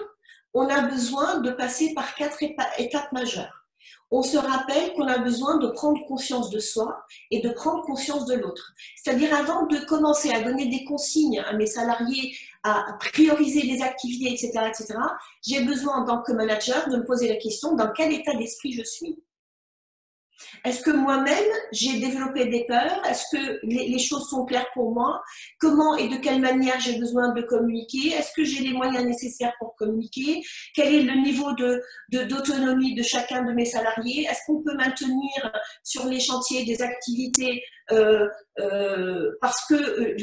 on a besoin de passer par 4 étapes majeures. On se rappelle qu'on a besoin de prendre conscience de soi et de prendre conscience de l'autre. C'est-à-dire avant de commencer à donner des consignes à mes salariés, à prioriser les activités, etc., j'ai besoin en tant que manager de me poser la question dans quel état d'esprit je suis. Est-ce que moi-même, j'ai développé des peurs? Est-ce que les choses sont claires pour moi? Comment et de quelle manière j'ai besoin de communiquer? Est-ce que j'ai les moyens nécessaires pour communiquer? Quel est le niveau d'autonomie de chacun de mes salariés? Est-ce qu'on peut maintenir sur les chantiers des activités parce que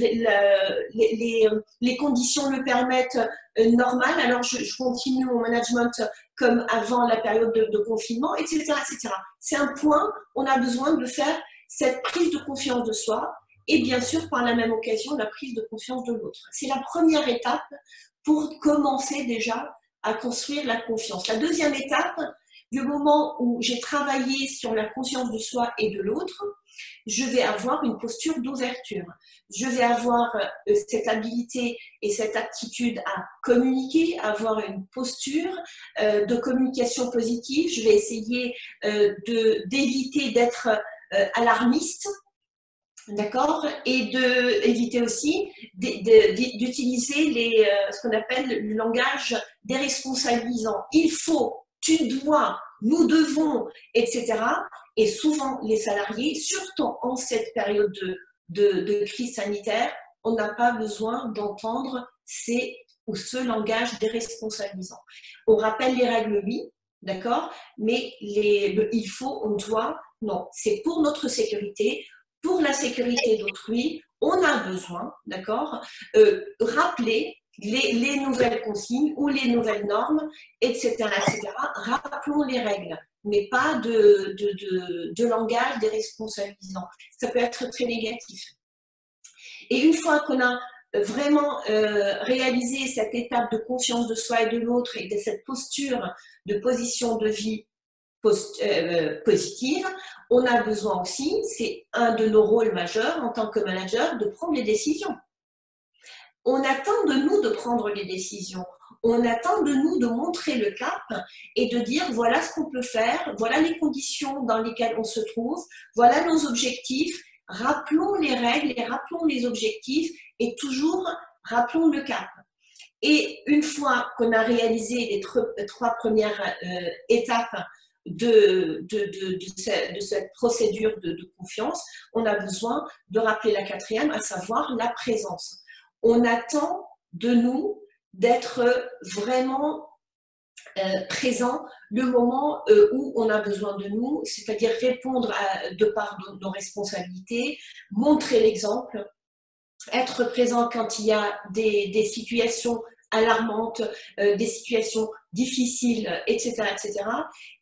les conditions le permettent normal? Alors, je continue mon management comme avant la période de confinement, etc. C'est un point, on a besoin de faire cette prise de confiance de soi et bien sûr, par la même occasion, la prise de confiance de l'autre. C'est la première étape pour commencer déjà à construire la confiance. La deuxième étape, du moment où j'ai travaillé sur la conscience de soi et de l'autre, je vais avoir une posture d'ouverture. Je vais avoir cette habilité et cette aptitude à communiquer, à avoir une posture de communication positive. Je vais essayer d'éviter d'être alarmiste, d'accord, et d'éviter aussi d'utiliser ce qu'on appelle le langage déresponsabilisant. Il faut, tu dois, nous devons, etc. Et souvent, les salariés, surtout en cette période de crise sanitaire, on n'a pas besoin d'entendre ce langage déresponsabilisant. On rappelle les règles, oui, d'accord, mais il faut, on doit, non, c'est pour notre sécurité, pour la sécurité d'autrui, on a besoin, d'accord, rappeler les nouvelles consignes ou les nouvelles normes, etc., etc. Rappelons les règles, mais pas de langage déresponsabilisant. Ça peut être très négatif. Et une fois qu'on a vraiment réalisé cette étape de conscience de soi et de l'autre et de cette posture de position de vie positive, on a besoin aussi, c'est un de nos rôles majeurs en tant que manager, de prendre les décisions. On attend de nous de prendre les décisions. On attend de nous de montrer le cap et de dire voilà ce qu'on peut faire, voilà les conditions dans lesquelles on se trouve, voilà nos objectifs. Rappelons les règles et rappelons les objectifs et toujours rappelons le cap. Et une fois qu'on a réalisé les trois premières étapes de cette procédure de confiance, on a besoin de rappeler la quatrième, à savoir la présence. On attend de nous d'être vraiment présent le moment où on a besoin de nous, c'est-à-dire répondre de par nos responsabilités, montrer l'exemple, être présent quand il y a des situations alarmantes, des situations difficiles, etc., etc.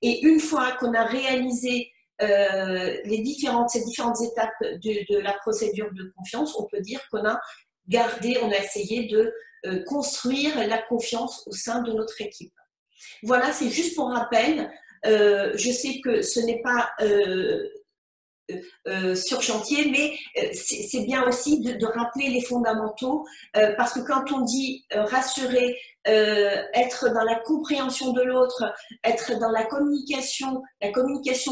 Et une fois qu'on a réalisé ces différentes étapes de la procédure de confiance, on peut dire qu'on a on a essayé de construire la confiance au sein de notre équipe. Voilà, c'est juste pour rappel. Je sais que ce n'est pas sur chantier, mais c'est bien aussi de rappeler les fondamentaux, parce que quand on dit rassurer, être dans la compréhension de l'autre, être dans la communication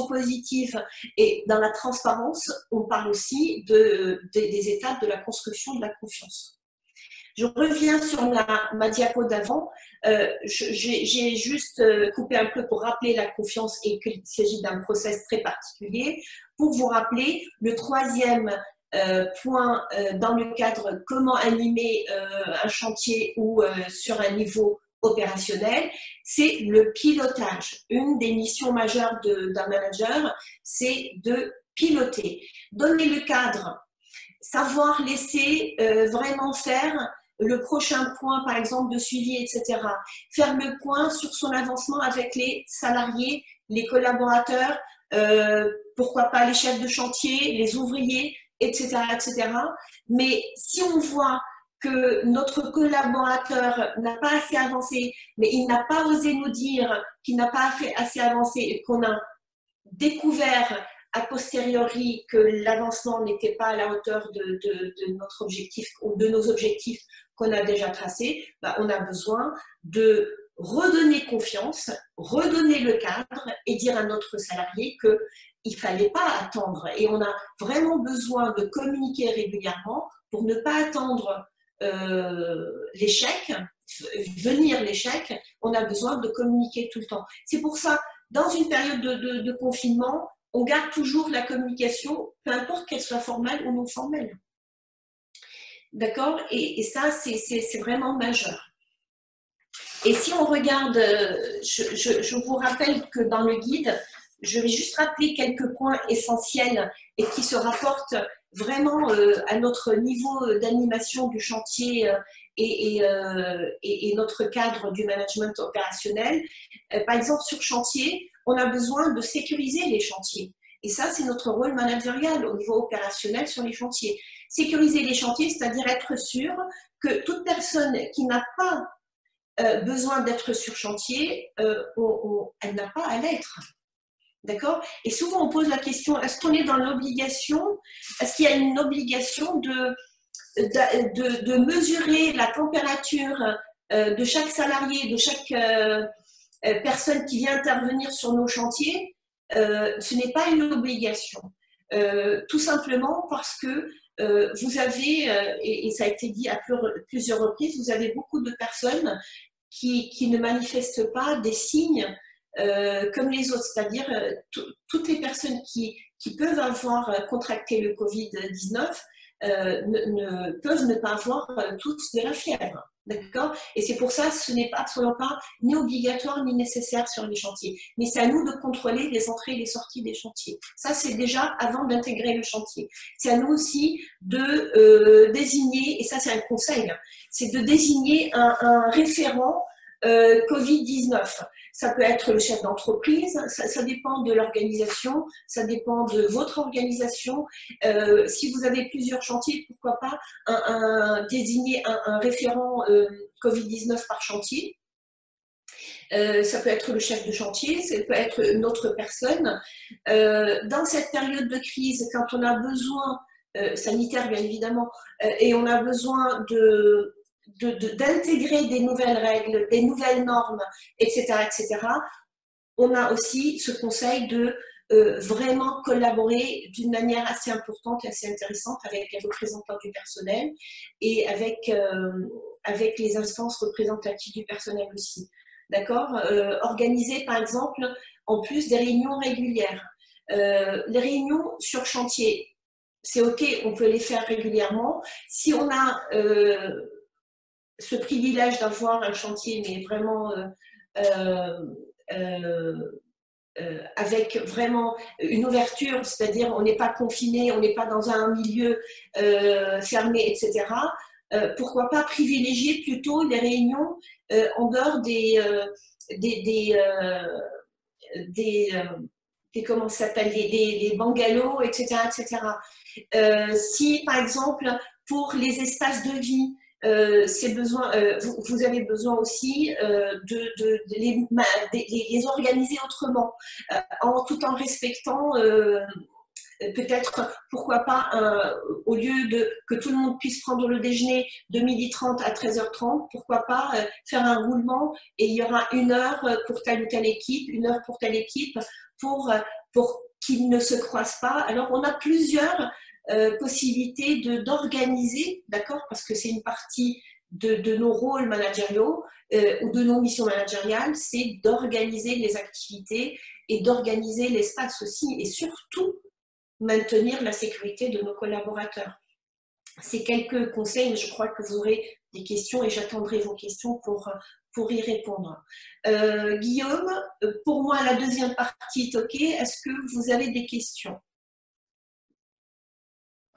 positive et dans la transparence, on parle aussi des étapes de la construction de la confiance. Je reviens sur ma diapo d'avant. J'ai juste coupé un peu pour rappeler la confiance et qu'il s'agit d'un process très particulier. Pour vous rappeler, le troisième point dans le cadre comment animer un chantier ou sur un niveau opérationnel, c'est le pilotage. Une des missions majeures d'un manager, c'est de piloter, donner le cadre, savoir laisser vraiment faire le prochain point, par exemple, de suivi, etc. Faire le point sur son avancement avec les salariés, les collaborateurs, pourquoi pas les chefs de chantier, les ouvriers, etc., etc. Mais si on voit que notre collaborateur n'a pas assez avancé, mais il n'a pas osé nous dire qu'il n'a pas assez avancé et qu'on a découvert a posteriori que l'avancement n'était pas à la hauteur de notre objectif ou de nos objectifs qu'on a déjà tracés, on a besoin de redonner confiance, redonner le cadre et dire à notre salarié qu'il ne fallait pas attendre. Et on a vraiment besoin de communiquer régulièrement pour ne pas attendre l'échec, venir l'échec, on a besoin de communiquer tout le temps. C'est pour ça, dans une période de confinement, on garde toujours la communication, peu importe qu'elle soit formelle ou non formelle. D'accord? Et ça, c'est vraiment majeur. Et si on regarde, je vous rappelle que dans le guide, je vais juste rappeler quelques points essentiels et qui se rapportent vraiment à notre niveau d'animation du chantier et notre cadre du management opérationnel. Par exemple, sur chantier, on a besoin de sécuriser les chantiers. Et ça, c'est notre rôle managérial au niveau opérationnel sur les chantiers. Sécuriser les chantiers, c'est-à-dire être sûr que toute personne qui n'a pas besoin d'être sur chantier, elle n'a pas à l'être. D'accord? Et souvent, on pose la question, est-ce qu'on est dans l'obligation, est-ce qu'il y a une obligation de mesurer la température de chaque salarié, de chaque personne qui vient intervenir sur nos chantiers? Ce n'est pas une obligation. Tout simplement parce que vous avez, et ça a été dit à plusieurs reprises, vous avez beaucoup de personnes qui ne manifestent pas des signes comme les autres, c'est-à-dire toutes les personnes qui peuvent avoir contracté le Covid-19 peuvent ne pas avoir tous de la fièvre. D'accord? Et c'est pour ça ce n'est absolument pas ni obligatoire ni nécessaire sur les chantiers. Mais c'est à nous de contrôler les entrées et les sorties des chantiers. Ça, c'est déjà avant d'intégrer le chantier. C'est à nous aussi de désigner, et ça c'est un conseil, c'est de désigner un référent Covid-19. Ça peut être le chef d'entreprise, ça dépend de l'organisation, ça dépend de votre organisation. Si vous avez plusieurs chantiers, pourquoi pas désigner un référent Covid-19 par chantier. Ça peut être le chef de chantier, ça peut être une autre personne. Dans cette période de crise, quand on a besoin, sanitaire bien évidemment, et on a besoin d'intégrer des nouvelles règles, des nouvelles normes, etc., on a aussi ce conseil de vraiment collaborer d'une manière assez importante et assez intéressante avec les représentants du personnel et avec les instances représentatives du personnel aussi. D'accord? Organiser, par exemple, en plus des réunions régulières. Les réunions sur chantier, c'est OK, on peut les faire régulièrement. Si on a ce privilège d'avoir un chantier, mais vraiment avec vraiment une ouverture, c'est-à-dire on n'est pas confiné, on n'est pas dans un milieu fermé, etc. Pourquoi pas privilégier plutôt les réunions en dehors comment ça s'appelle, des bungalows, etc. Si par exemple pour les espaces de vie, vous avez besoin aussi de les organiser autrement, tout en respectant peut-être, pourquoi pas, au lieu que tout le monde puisse prendre le déjeuner de 12h30 à 13h30, pourquoi pas faire un roulement et il y aura 1 heure pour telle ou telle équipe, 1 heure pour telle équipe, pour qu'ils ne se croisent pas. Alors, on a plusieurs possibilités d'organiser, d'accord, parce que c'est une partie de nos rôles managériaux ou de nos missions managériales, c'est d'organiser les activités et d'organiser l'espace aussi, et surtout maintenir la sécurité de nos collaborateurs. C'est quelques conseils, mais je crois que vous aurez des questions et j'attendrai vos questions pour y répondre. Guillaume, pour moi, la deuxième partie est OK. Est-ce que vous avez des questions?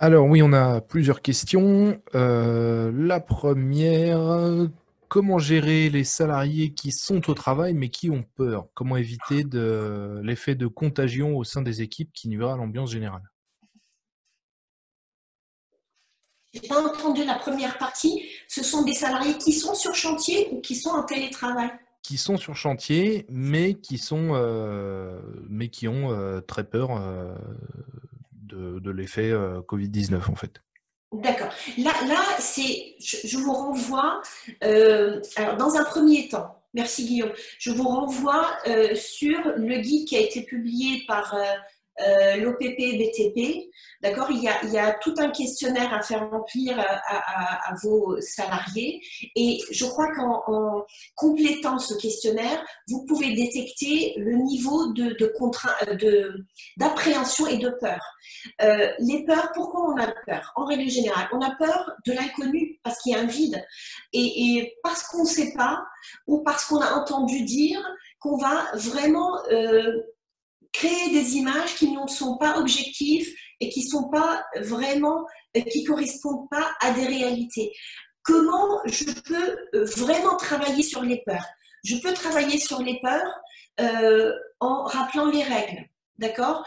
Alors oui, on a plusieurs questions. La première, comment gérer les salariés qui sont au travail mais qui ont peur? Comment éviter l'effet de contagion au sein des équipes qui nuira à l'ambiance générale? Je n'ai pas entendu la première partie. Ce sont des salariés qui sont sur chantier ou qui sont en télétravail? Qui sont sur chantier, mais qui ont très peur de l'effet Covid-19 en fait. D'accord. Là je vous renvoie, alors dans un premier temps, merci Guillaume, je vous renvoie sur le guide qui a été publié par l'OPP-BTP. D'accord, il y a tout un questionnaire à faire remplir à vos salariés et je crois qu'en complétant ce questionnaire, vous pouvez détecter le niveau d'appréhension et de peur. Les peurs, pourquoi on a peur? En règle générale, on a peur de l'inconnu parce qu'il y a un vide et parce qu'on ne sait pas ou parce qu'on a entendu dire qu'on va vraiment créer des images qui ne sont pas objectives et qui sont pas vraiment, qui correspondent pas à des réalités. Comment je peux vraiment travailler sur les peurs? Je peux travailler sur les peurs en rappelant les règles. d'accord,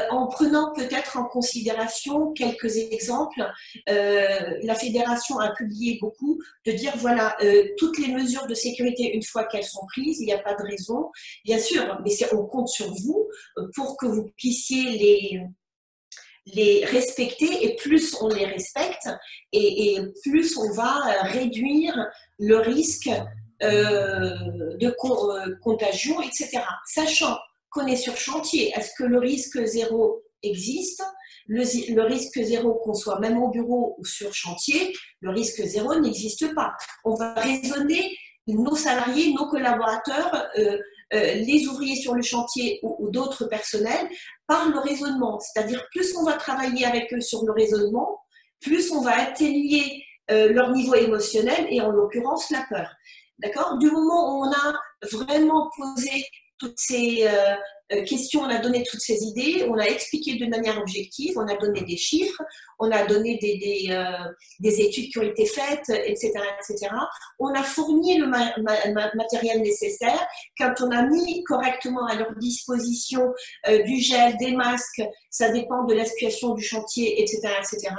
en prenant peut-être en considération quelques exemples. La fédération a publié beaucoup, de dire voilà, toutes les mesures de sécurité, une fois qu'elles sont prises, il n'y a pas de raison, bien sûr, mais on compte sur vous pour que vous puissiez les respecter, et plus on les respecte, et plus on va réduire le risque de contagion, etc. Sachant qu'on est sur chantier, est-ce que le risque zéro existe? Le risque zéro, qu'on soit même au bureau ou sur chantier, le risque zéro n'existe pas. On va raisonner nos salariés, nos collaborateurs, les ouvriers sur le chantier ou d'autres personnels par le raisonnement. C'est-à-dire, plus on va travailler avec eux sur le raisonnement, plus on va atténuer leur niveau émotionnel, et en l'occurrence la peur. D'accord? Du moment où on a vraiment posé toutes ces questions, on a donné toutes ces idées, on a expliqué de manière objective, on a donné des chiffres, on a donné des études qui ont été faites, etc., etc. On a fourni le matériel nécessaire. Quand on a mis correctement à leur disposition du gel, des masques, ça dépend de la situation du chantier, etc., etc.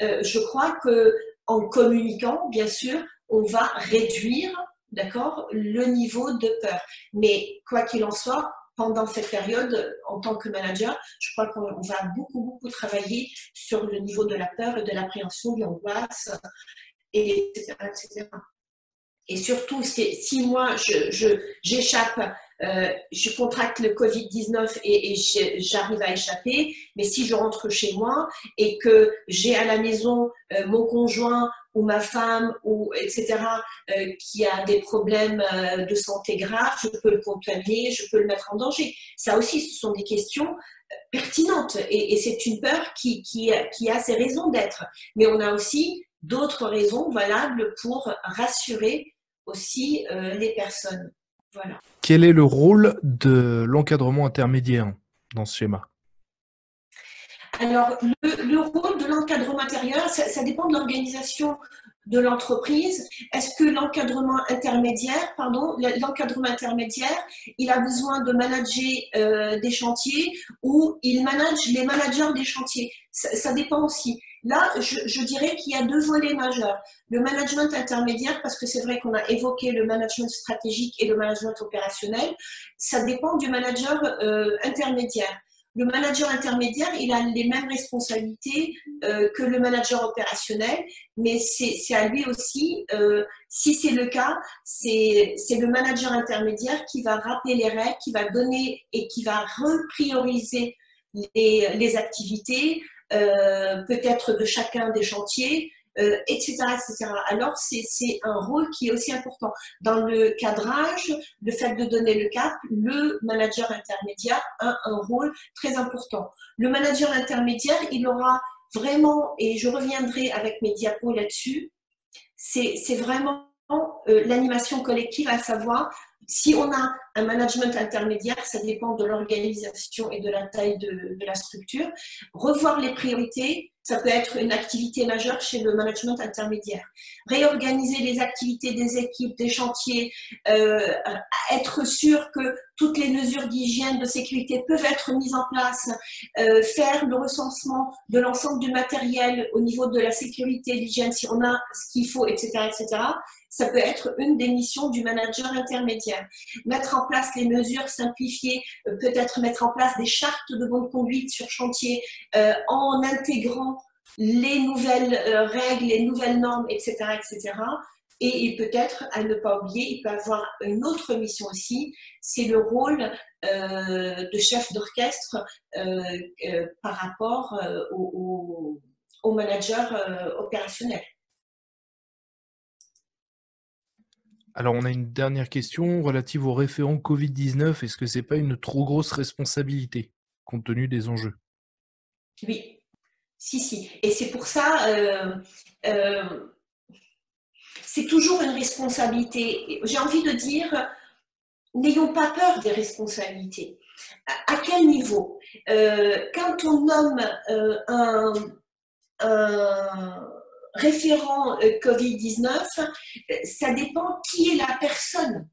Je crois qu'en communiquant, bien sûr, on va réduire, d'accord, le niveau de peur. Mais quoi qu'il en soit, pendant cette période, en tant que manager, je crois qu'on va beaucoup travailler sur le niveau de la peur et de l'appréhension, de l'angoisse, etc., etc. Et surtout, si moi, j'échappe, je contracte le Covid-19 et j'arrive à échapper, mais si je rentre chez moi et que j'ai à la maison mon conjoint ou ma femme, ou etc., qui a des problèmes de santé graves, je peux le contaminer, je peux le mettre en danger. Ça aussi, ce sont des questions pertinentes, et c'est une peur qui a ses raisons d'être. Mais on a aussi d'autres raisons valables pour rassurer aussi les personnes. Voilà. Quel est le rôle de l'encadrement intermédiaire dans ce schéma? Alors, le rôle de l'encadrement intérieur, ça dépend de l'organisation de l'entreprise. Est-ce que l'encadrement intermédiaire, il a besoin de manager des chantiers, ou il manage les managers des chantiers? Ça dépend aussi. Là, je dirais qu'il y a deux volets majeurs. Le management intermédiaire, parce que c'est vrai qu'on a évoqué le management stratégique et le management opérationnel, ça dépend du manager intermédiaire. Le manager intermédiaire, il a les mêmes responsabilités que le manager opérationnel, mais c'est à lui aussi, si c'est le cas, c'est le manager intermédiaire qui va rappeler les règles, qui va donner et qui va reprioriser les activités, peut-être de chacun des chantiers, etc., etc. Alors, c'est un rôle qui est aussi important. Dans le cadrage, le fait de donner le cap, le manager intermédiaire a un rôle très important. Le manager intermédiaire, il aura vraiment, et je reviendrai avec mes diapos là-dessus, c'est vraiment l'animation collective, à savoir, si on a un management intermédiaire, ça dépend de l'organisation et de la taille de la structure. Revoir les priorités, ça peut être une activité majeure chez le management intermédiaire. Réorganiser les activités des équipes, des chantiers, être sûr que toutes les mesures d'hygiène, de sécurité peuvent être mises en place, faire le recensement de l'ensemble du matériel au niveau de la sécurité, l'hygiène, si on a ce qu'il faut, etc., etc. Ça peut être une des missions du manager intermédiaire. Mettre en place les mesures simplifiées, peut-être mettre en place des chartes de bonne conduite sur chantier en intégrant les nouvelles règles, les nouvelles normes, etc., etc. Et peut-être, à ne pas oublier, il peut avoir une autre mission aussi, c'est le rôle de chef d'orchestre par rapport au manager opérationnel. Alors, on a une dernière question relative au référent Covid-19. Est-ce que ce n'est pas une trop grosse responsabilité, compte tenu des enjeux? Oui, si. Et c'est pour ça, c'est toujours une responsabilité. J'ai envie de dire, n'ayons pas peur des responsabilités. À quel niveau? Quand on nomme un référent Covid-19, ça dépend qui est la personne,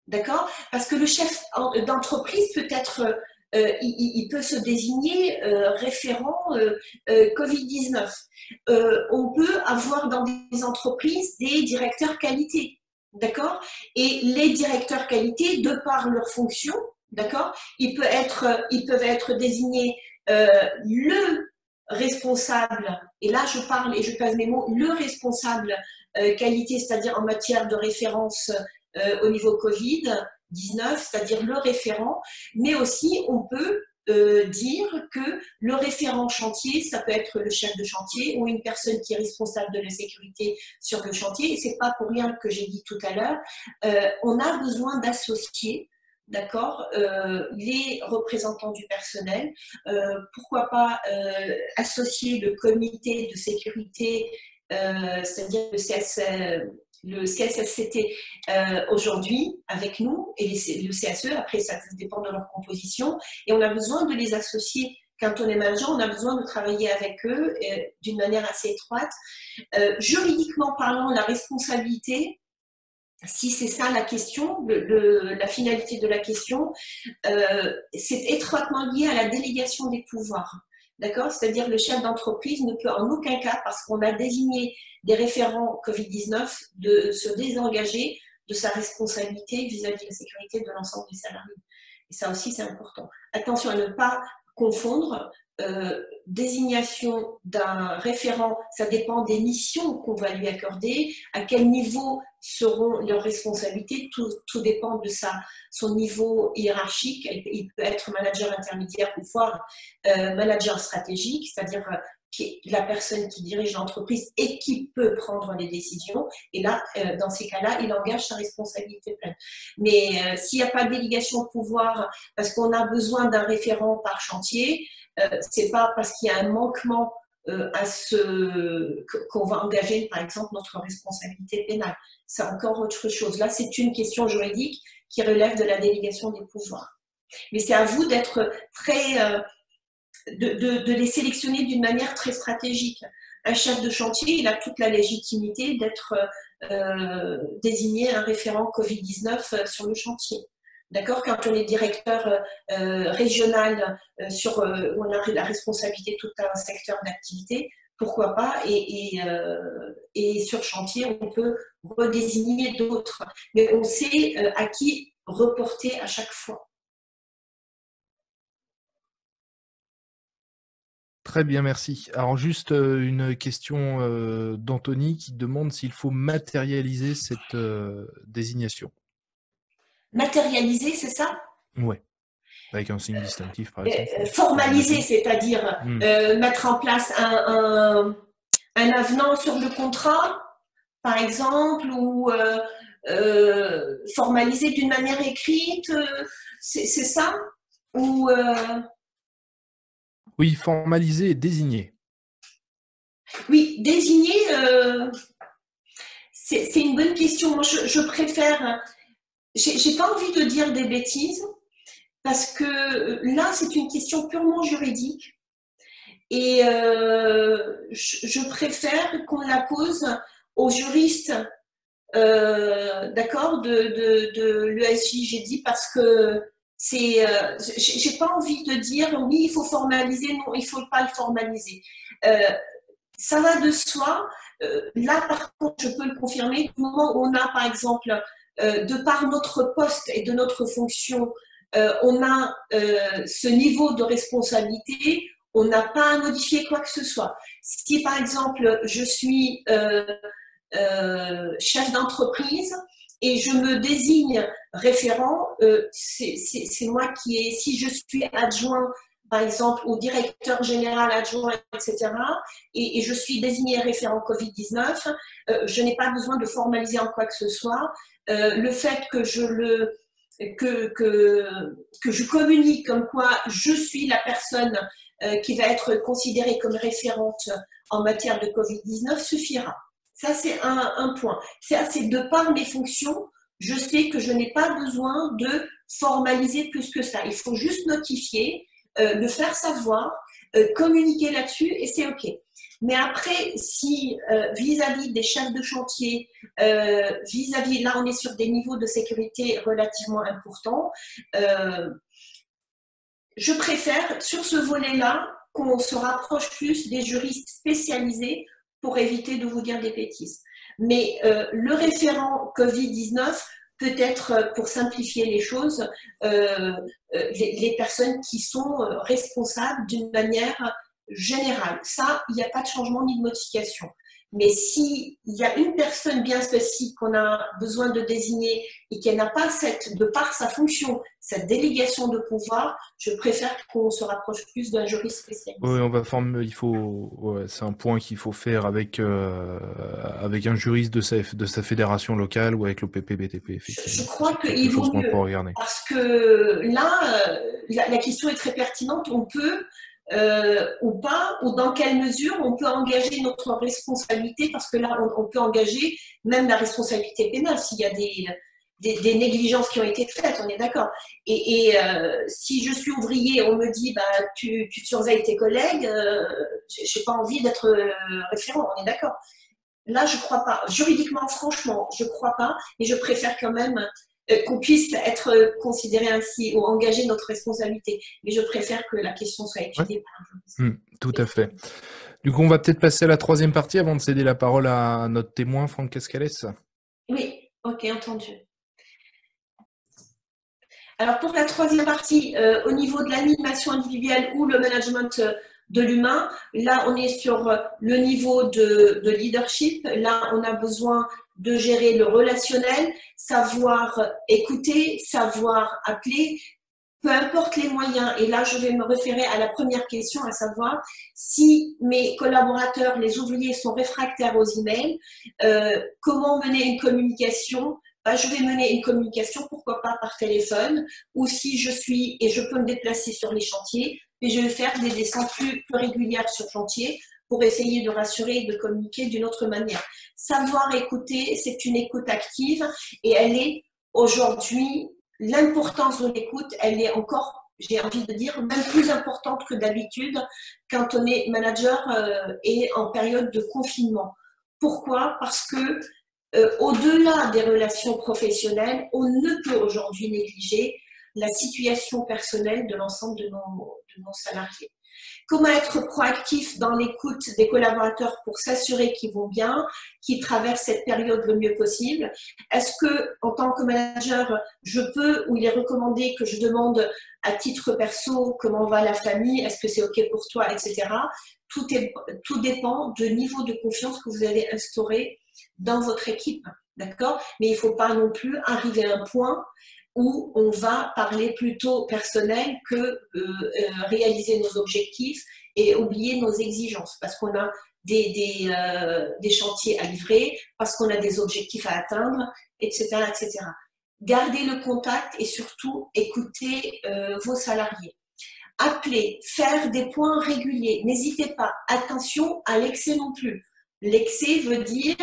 d'accord? Parce que le chef d'entreprise peut être il peut se désigner référent Covid-19. On peut avoir dans des entreprises des directeurs qualité, d'accord? Et les directeurs qualité, de par leur fonction, d'accord, ils peuvent être désignés le responsable, et là je parle et je pèse mes mots, le responsable qualité, c'est-à-dire en matière de référence au niveau Covid-19, c'est-à-dire le référent, mais aussi on peut dire que le référent chantier, ça peut être le chef de chantier ou une personne qui est responsable de la sécurité sur le chantier. Et c'est pas pour rien que j'ai dit tout à l'heure, on a besoin d'associer, d'accord, les représentants du personnel. Pourquoi pas associer le comité de sécurité, c'est-à-dire le CSSCT aujourd'hui avec nous et le CSE, après ça dépend de leur composition, et on a besoin de les associer. Quand on est manager, on a besoin de travailler avec eux d'une manière assez étroite. Juridiquement parlant, la responsabilité, si c'est ça la question, la finalité de la question, c'est étroitement lié à la délégation des pouvoirs. D'accord? C'est-à-dire le chef d'entreprise ne peut en aucun cas, parce qu'on a désigné des référents Covid-19, de se désengager de sa responsabilité vis-à-vis de la sécurité de l'ensemble des salariés. Et ça aussi, c'est important. Attention à ne pas confondre désignation d'un référent, ça dépend des missions qu'on va lui accorder, à quel niveau seront leurs responsabilités, tout dépend de son niveau hiérarchique. Il peut être manager intermédiaire ou voire manager stratégique, c'est-à-dire la personne qui dirige l'entreprise et qui peut prendre les décisions. Et là, dans ces cas-là, il engage sa responsabilité pleine. Mais s'il n'y a pas de délégation de pouvoir, parce qu'on a besoin d'un référent par chantier, c'est pas parce qu'il y a un manquement qu'on va engager, par exemple, notre responsabilité pénale. C'est encore autre chose. Là, c'est une question juridique qui relève de la délégation des pouvoirs. Mais c'est à vous d'être très... de les sélectionner d'une manière très stratégique. Un chef de chantier, il a toute la légitimité d'être désigné un référent Covid-19 sur le chantier. D'accord? Quand on est directeur régional où on a la responsabilité de tout un secteur d'activité, pourquoi pas, et sur chantier, on peut redésigner d'autres. Mais on sait à qui reporter à chaque fois. Très bien, merci. Alors juste une question d'Anthony qui demande s'il faut matérialiser cette désignation. Matérialiser, c'est ça? Ouais, avec un signe distinctif par exemple. Formaliser, c'est-à-dire mettre en place un avenant sur le contrat, par exemple, ou formaliser d'une manière écrite, c'est ça? Ou Oui, formaliser et désigner. oui, désigner, c'est une bonne question. Moi, je préfère, j'ai pas envie de dire des bêtises, parce que là, c'est une question purement juridique. Et je préfère qu'on la pose aux juristes, d'accord, de l'ESJ, j'ai dit, parce que j'ai pas envie de dire oui, il faut formaliser, non, il faut pas le formaliser. Ça va de soi. Là, par contre, je peux le confirmer, du moment où on a, par exemple, de par notre poste et de notre fonction, on a ce niveau de responsabilité, on n'a pas à modifier quoi que ce soit. Si, par exemple, je suis chef d'entreprise et je me désigne référent, c'est moi qui ai, si je suis adjoint, par exemple, au directeur général adjoint, etc., et je suis désigné référent Covid-19, je n'ai pas besoin de formaliser en quoi que ce soit. Le fait que je communique comme quoi je suis la personne qui va être considérée comme référente en matière de Covid-19 suffira. Ça, c'est un point. C'est de par mes fonctions, je sais que je n'ai pas besoin de formaliser plus que ça. Il faut juste notifier, le faire savoir, communiquer là-dessus et c'est OK. Mais après, si vis-à-vis des chefs de chantier, vis-à-vis, là on est sur des niveaux de sécurité relativement importants, je préfère, sur ce volet-là, qu'on se rapproche plus des juristes spécialisés pour éviter de vous dire des bêtises. Mais le référent Covid-19 peut être, pour simplifier les choses, les personnes qui sont responsables d'une manière générale. Ça, il n'y a pas de changement ni de modification. Mais s'il y a une personne bien spécifique qu'on a besoin de désigner et qu'elle n'a pas de par sa fonction, cette délégation de pouvoir, je préfère qu'on se rapproche plus d'un juriste spécialisé. Oui, ouais, c'est un point qu'il faut faire avec un juriste de sa fédération locale ou avec l'OPP-BTP, effectivement. Je crois qu'il vaut mieux, parce que là, la question est très pertinente. On peut ou pas, ou dans quelle mesure on peut engager notre responsabilité, parce que là, on peut engager même la responsabilité pénale s'il y a des négligences qui ont été faites, on est d'accord. Et si je suis ouvrier, on me dit, bah, tu surveilles tes collègues, j'ai pas envie d'être référent, on est d'accord. Là, je crois pas. Juridiquement, franchement, je crois pas, et je préfère quand même qu'on puisse être considéré ainsi ou engager notre responsabilité. Mais je préfère que la question soit étudiée par un juriste. Tout à fait. Du coup, on va peut-être passer à la troisième partie avant de céder la parole à notre témoin, Franck Cascales. Oui, ok, entendu. Alors, pour la troisième partie, au niveau de l'animation individuelle ou le management de l'humain, là, on est sur le niveau de leadership. Là, on a besoin de gérer le relationnel, savoir écouter, savoir appeler, peu importe les moyens. Et là, je vais me référer à la première question, à savoir si mes collaborateurs, les ouvriers, sont réfractaires aux emails, comment mener une communication. Je vais mener une communication, pourquoi pas par téléphone, ou si je suis et je peux me déplacer sur les chantiers, mais je vais faire des descentes plus régulières sur chantier pour essayer de rassurer et de communiquer d'une autre manière. Savoir écouter, c'est une écoute active et elle est aujourd'hui, l'importance de l'écoute, elle est encore, j'ai envie de dire, même plus importante que d'habitude quand on est manager et en période de confinement. Pourquoi? Parce que au-delà des relations professionnelles, on ne peut aujourd'hui négliger la situation personnelle de l'ensemble de nos salariés. Comment être proactif dans l'écoute des collaborateurs pour s'assurer qu'ils vont bien, qu'ils traversent cette période le mieux possible? Est-ce que, en tant que manager, je peux ou il est recommandé que je demande à titre perso comment va la famille, est-ce que c'est OK pour toi, etc. Tout dépend du niveau de confiance que vous avez instauré dans votre équipe, d'accord? Mais il ne faut pas non plus arriver à un point où on va parler plutôt personnel que réaliser nos objectifs et oublier nos exigences, parce qu'on a des chantiers à livrer, parce qu'on a des objectifs à atteindre, etc., etc. Gardez le contact et surtout écoutez vos salariés. Appelez, faire des points réguliers. N'hésitez pas. Attention à l'excès non plus. L'excès veut dire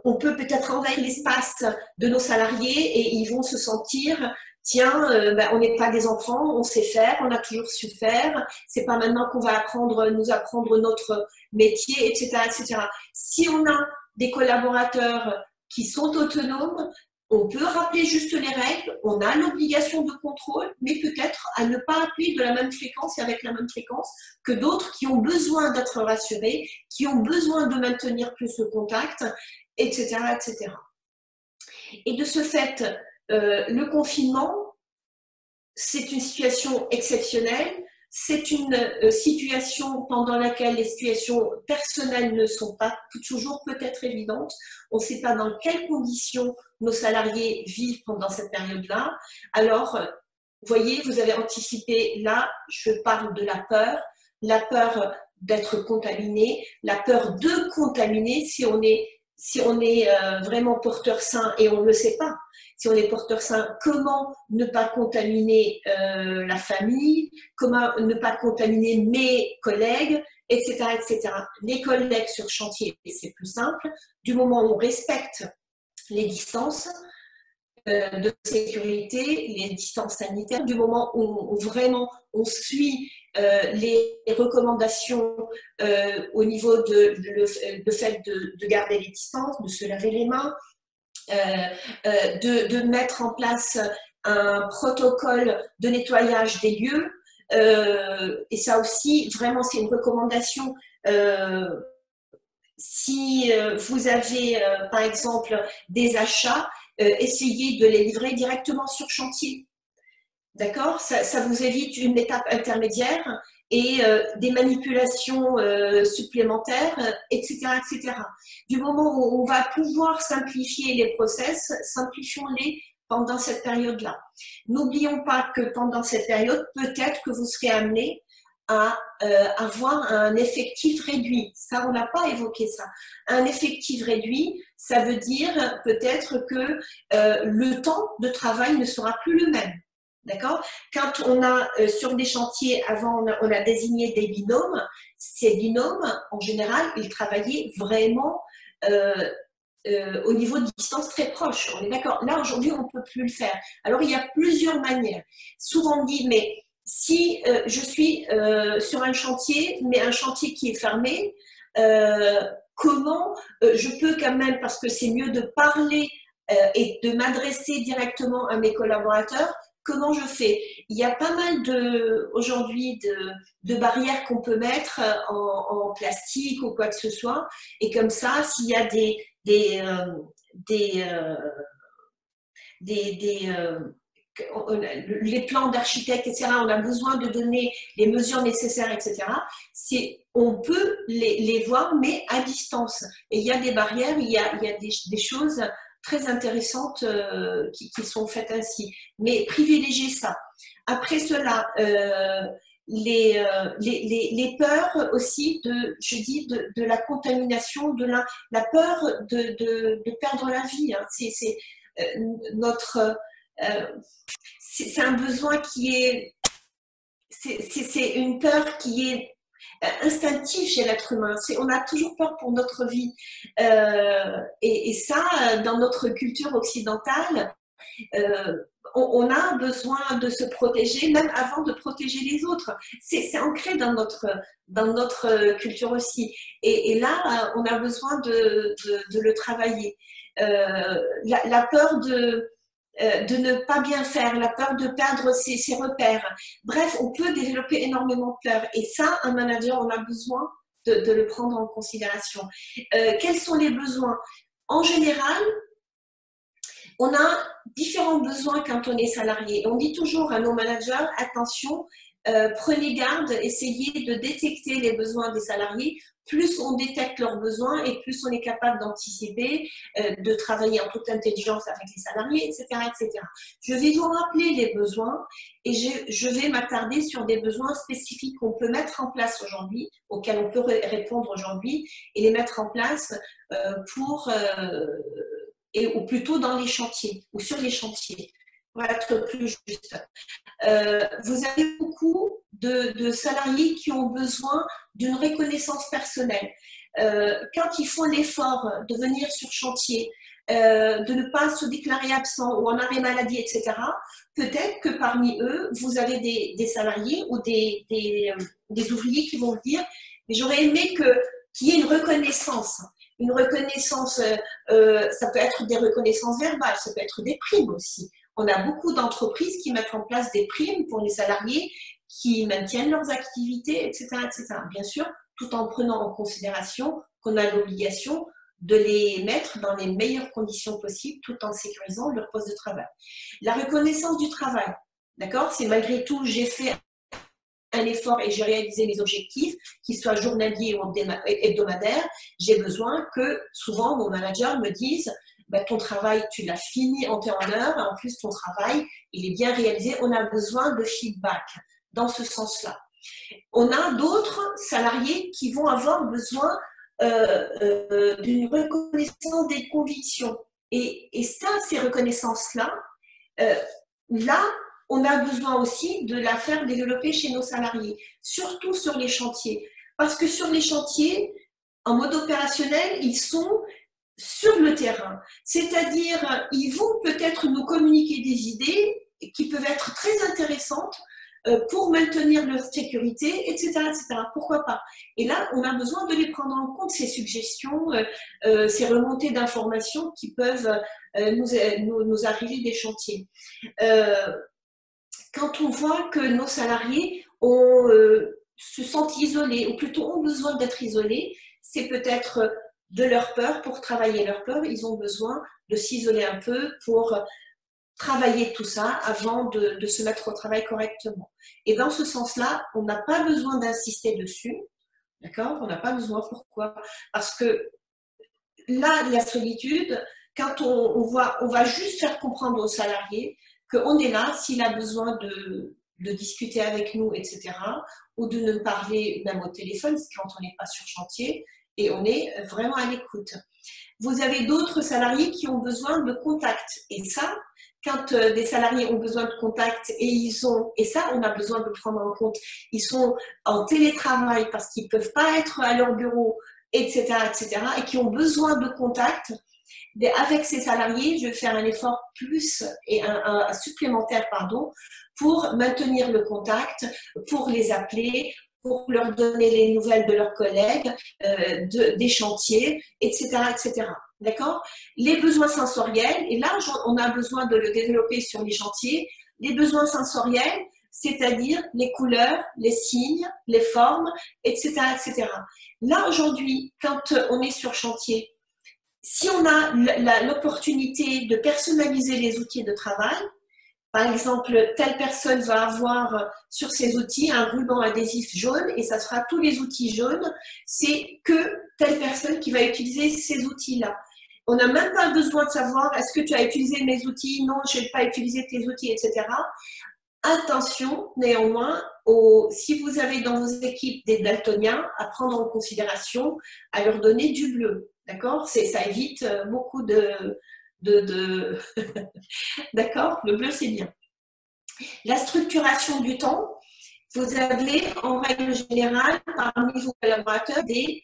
on peut peut-être envahir l'espace de nos salariés et ils vont se sentir, tiens, on n'est pas des enfants, on sait faire, on a toujours su faire, c'est pas maintenant qu'on va nous apprendre notre métier, etc., etc. Si on a des collaborateurs qui sont autonomes, on peut rappeler juste les règles, on a l'obligation de contrôle, mais peut-être à ne pas appeler de la même fréquence et avec la même fréquence que d'autres qui ont besoin d'être rassurés, qui ont besoin de maintenir plus le contact, etc., etc. Et de ce fait, le confinement, c'est une situation exceptionnelle, c'est une situation pendant laquelle les situations personnelles ne sont pas toujours peut-être évidentes. On ne sait pas dans quelles conditions nos salariés vivent pendant cette période-là. Alors, vous voyez, vous avez anticipé, là, je parle de la peur d'être contaminé, la peur de contaminer si on est vraiment porteur sain et on ne le sait pas. Si on est porteur sain, comment ne pas contaminer la famille, comment ne pas contaminer mes collègues, etc., etc. Les collègues sur chantier, c'est plus simple. Du moment où on respecte les distances de sécurité, les distances sanitaires, du moment où vraiment on suit les recommandations au niveau de fait de garder les distances, de se laver les mains, de mettre en place un protocole de nettoyage des lieux. Et ça aussi, vraiment, c'est une recommandation. Si vous avez, par exemple, des achats, essayez de les livrer directement sur chantier. D'accord? Ça vous évite une étape intermédiaire et des manipulations supplémentaires, etc., etc. Du moment où on va pouvoir simplifier les process, simplifions-les pendant cette période-là. N'oublions pas que pendant cette période, peut-être que vous serez amené à avoir un effectif réduit. Ça, on n'a pas évoqué ça. Un effectif réduit, ça veut dire peut-être que le temps de travail ne sera plus le même. D'accord? Quand on a sur des chantiers, avant on a désigné des binômes, ces binômes, en général, ils travaillaient vraiment au niveau de distance très proche. On est d'accord? Là, aujourd'hui, on ne peut plus le faire. Alors, il y a plusieurs manières. Souvent on dit, mais si je suis sur un chantier, mais un chantier qui est fermé, comment je peux quand même, parce que c'est mieux de parler et de m'adresser directement à mes collaborateurs, comment je fais? Il y a pas mal aujourd'hui de barrières qu'on peut mettre en plastique ou quoi que ce soit. Et comme ça, s'il y a les plans d'architectes, etc., on a besoin de donner les mesures nécessaires, etc., on peut les voir, mais à distance. Et il y a des barrières, il y a des choses très intéressantes qui sont faites ainsi. Mais privilégiez ça. Après cela, les peurs aussi de la contamination, de la peur de perdre la vie. Hein. C'est un besoin c'est une peur qui est instinctive chez l'être humain. On a toujours peur pour notre vie. Et ça, dans notre culture occidentale, on a besoin de se protéger, même avant de protéger les autres. C'est ancré dans notre culture aussi. Et là, on a besoin de le travailler. La peur de ne pas bien faire, la peur de perdre ses repères. Bref, on peut développer énormément de peur. Et ça, un manager, on a besoin de le prendre en considération. Quels sont les besoins? En général, on a différents besoins quand on est salarié. On dit toujours à nos managers, attention, prenez garde, essayez de détecter les besoins des salariés. Plus on détecte leurs besoins et plus on est capable d'anticiper, de travailler en toute intelligence avec les salariés, etc., etc. Je vais vous rappeler les besoins et je vais m'attarder sur des besoins spécifiques qu'on peut mettre en place aujourd'hui, auxquels on peut répondre aujourd'hui et les mettre en place ou plutôt dans les chantiers ou sur les chantiers, pour être plus juste. Vous avez beaucoup de salariés qui ont besoin d'une reconnaissance personnelle. Quand ils font l'effort de venir sur chantier, de ne pas se déclarer absent ou en arrêt maladie, etc., peut-être que parmi eux, vous avez des salariés ou des ouvriers qui vont vous dire « mais j'aurais aimé qu'il y ait une reconnaissance ». Une reconnaissance, ça peut être des reconnaissances verbales, ça peut être des primes aussi. On a beaucoup d'entreprises qui mettent en place des primes pour les salariés qui maintiennent leurs activités, etc., etc. Bien sûr, tout en prenant en considération qu'on a l'obligation de les mettre dans les meilleures conditions possibles tout en sécurisant leur poste de travail. La reconnaissance du travail, d'accord? C'est malgré tout, j'ai fait un effort et j'ai réalisé mes objectifs, qu'ils soient journaliers ou hebdomadaires. J'ai besoin que souvent mon manager me dise ben, ton travail, tu l'as fini en temps en heure, en plus ton travail, il est bien réalisé. On a besoin de feedback dans ce sens-là. On a d'autres salariés qui vont avoir besoin d'une reconnaissance des convictions. Et ça, ces reconnaissances-là, là, on a besoin aussi de la faire développer chez nos salariés, surtout sur les chantiers. Parce que sur les chantiers, en mode opérationnel, ils sont sur le terrain. C'est-à-dire, ils vont peut-être nous communiquer des idées qui peuvent être très intéressantes pour maintenir leur sécurité, etc., etc. Pourquoi pas? Et là, on a besoin de les prendre en compte, ces suggestions, ces remontées d'informations qui peuvent nous arriver des chantiers. Quand on voit que nos salariés se sentent isolés, ou plutôt ont besoin d'être isolés, c'est peut-être de leur peur, pour travailler leur peur, ils ont besoin de s'isoler un peu pour travailler tout ça avant de se mettre au travail correctement. Et dans ce sens-là, on n'a pas besoin d'insister dessus, d'accord? On n'a pas besoin. Pourquoi? Parce que là, la solitude, quand on va juste faire comprendre aux salariés qu'on est là s'il a besoin de discuter avec nous, etc., ou de nous parler même au téléphone, quand on n'est pas sur chantier, et on est vraiment à l'écoute. Vous avez d'autres salariés qui ont besoin de contact. Et ça, quand des salariés ont besoin de contact et ça, on a besoin de le prendre en compte, ils sont en télétravail parce qu'ils ne peuvent pas être à leur bureau, etc., etc., et qui ont besoin de contact, avec ces salariés, je vais faire un effort plus et un supplémentaire, pour maintenir le contact, pour les appeler, pour leur donner les nouvelles de leurs collègues, des chantiers, etc., etc. D'accord? Les besoins sensoriels, et là, on a besoin de le développer sur les chantiers. Les besoins sensoriels, c'est-à-dire les couleurs, les signes, les formes, etc., etc. Là, aujourd'hui, quand on est sur chantier, si on a l'opportunité de personnaliser les outils de travail, par exemple, telle personne va avoir sur ses outils un ruban adhésif jaune et ça sera tous les outils jaunes, c'est que telle personne qui va utiliser ces outils-là. On n'a même pas besoin de savoir est-ce que tu as utilisé mes outils, non, je n'ai pas utilisé tes outils, etc. Attention, néanmoins, si vous avez dans vos équipes des daltoniens, à prendre en considération, à leur donner du bleu. D'accord? Ça évite beaucoup de D'accord? Le bleu, c'est bien. La structuration du temps, vous avez en règle générale parmi vos collaborateurs des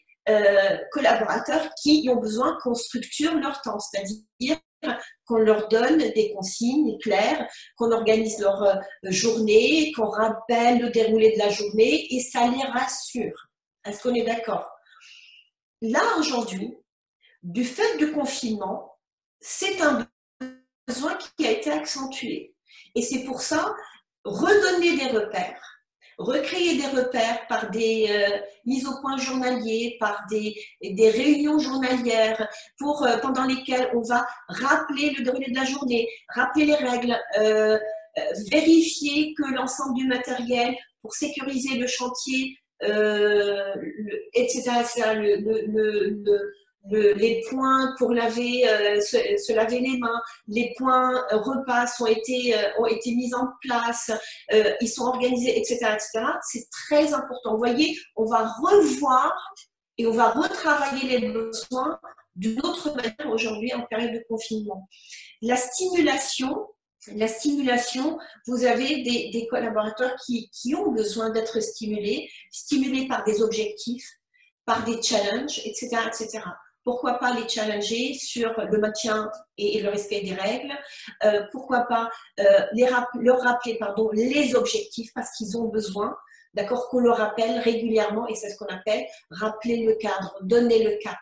collaborateurs qui ont besoin qu'on structure leur temps, c'est-à-dire qu'on leur donne des consignes claires, qu'on organise leur journée, qu'on rappelle le déroulé de la journée et ça les rassure. Est-ce qu'on est d'accord? Là, aujourd'hui, du fait du confinement, c'est un besoin qui a été accentué. Et c'est pour ça, redonner des repères, recréer des repères par des mises au point journaliers, par des réunions journalières pendant lesquelles on va rappeler le déroulé de la journée, rappeler les règles, vérifier que l'ensemble du matériel pour sécuriser le chantier, etc., les points pour se laver les mains, les points repas ont été mis en place, ils sont organisés, etc., etc. C'est très important. Vous voyez, on va revoir et on va retravailler les besoins d'une autre manière aujourd'hui en période de confinement. La stimulation, vous avez des collaborateurs qui ont besoin d'être stimulés par des objectifs, par des challenges, etc., etc. Pourquoi pas les challenger sur le maintien et le respect des règles? Pourquoi pas leur rappeler les objectifs parce qu'ils ont besoin, d'accord, qu'on leur rappelle régulièrement et c'est ce qu'on appelle rappeler le cadre, donner le cap.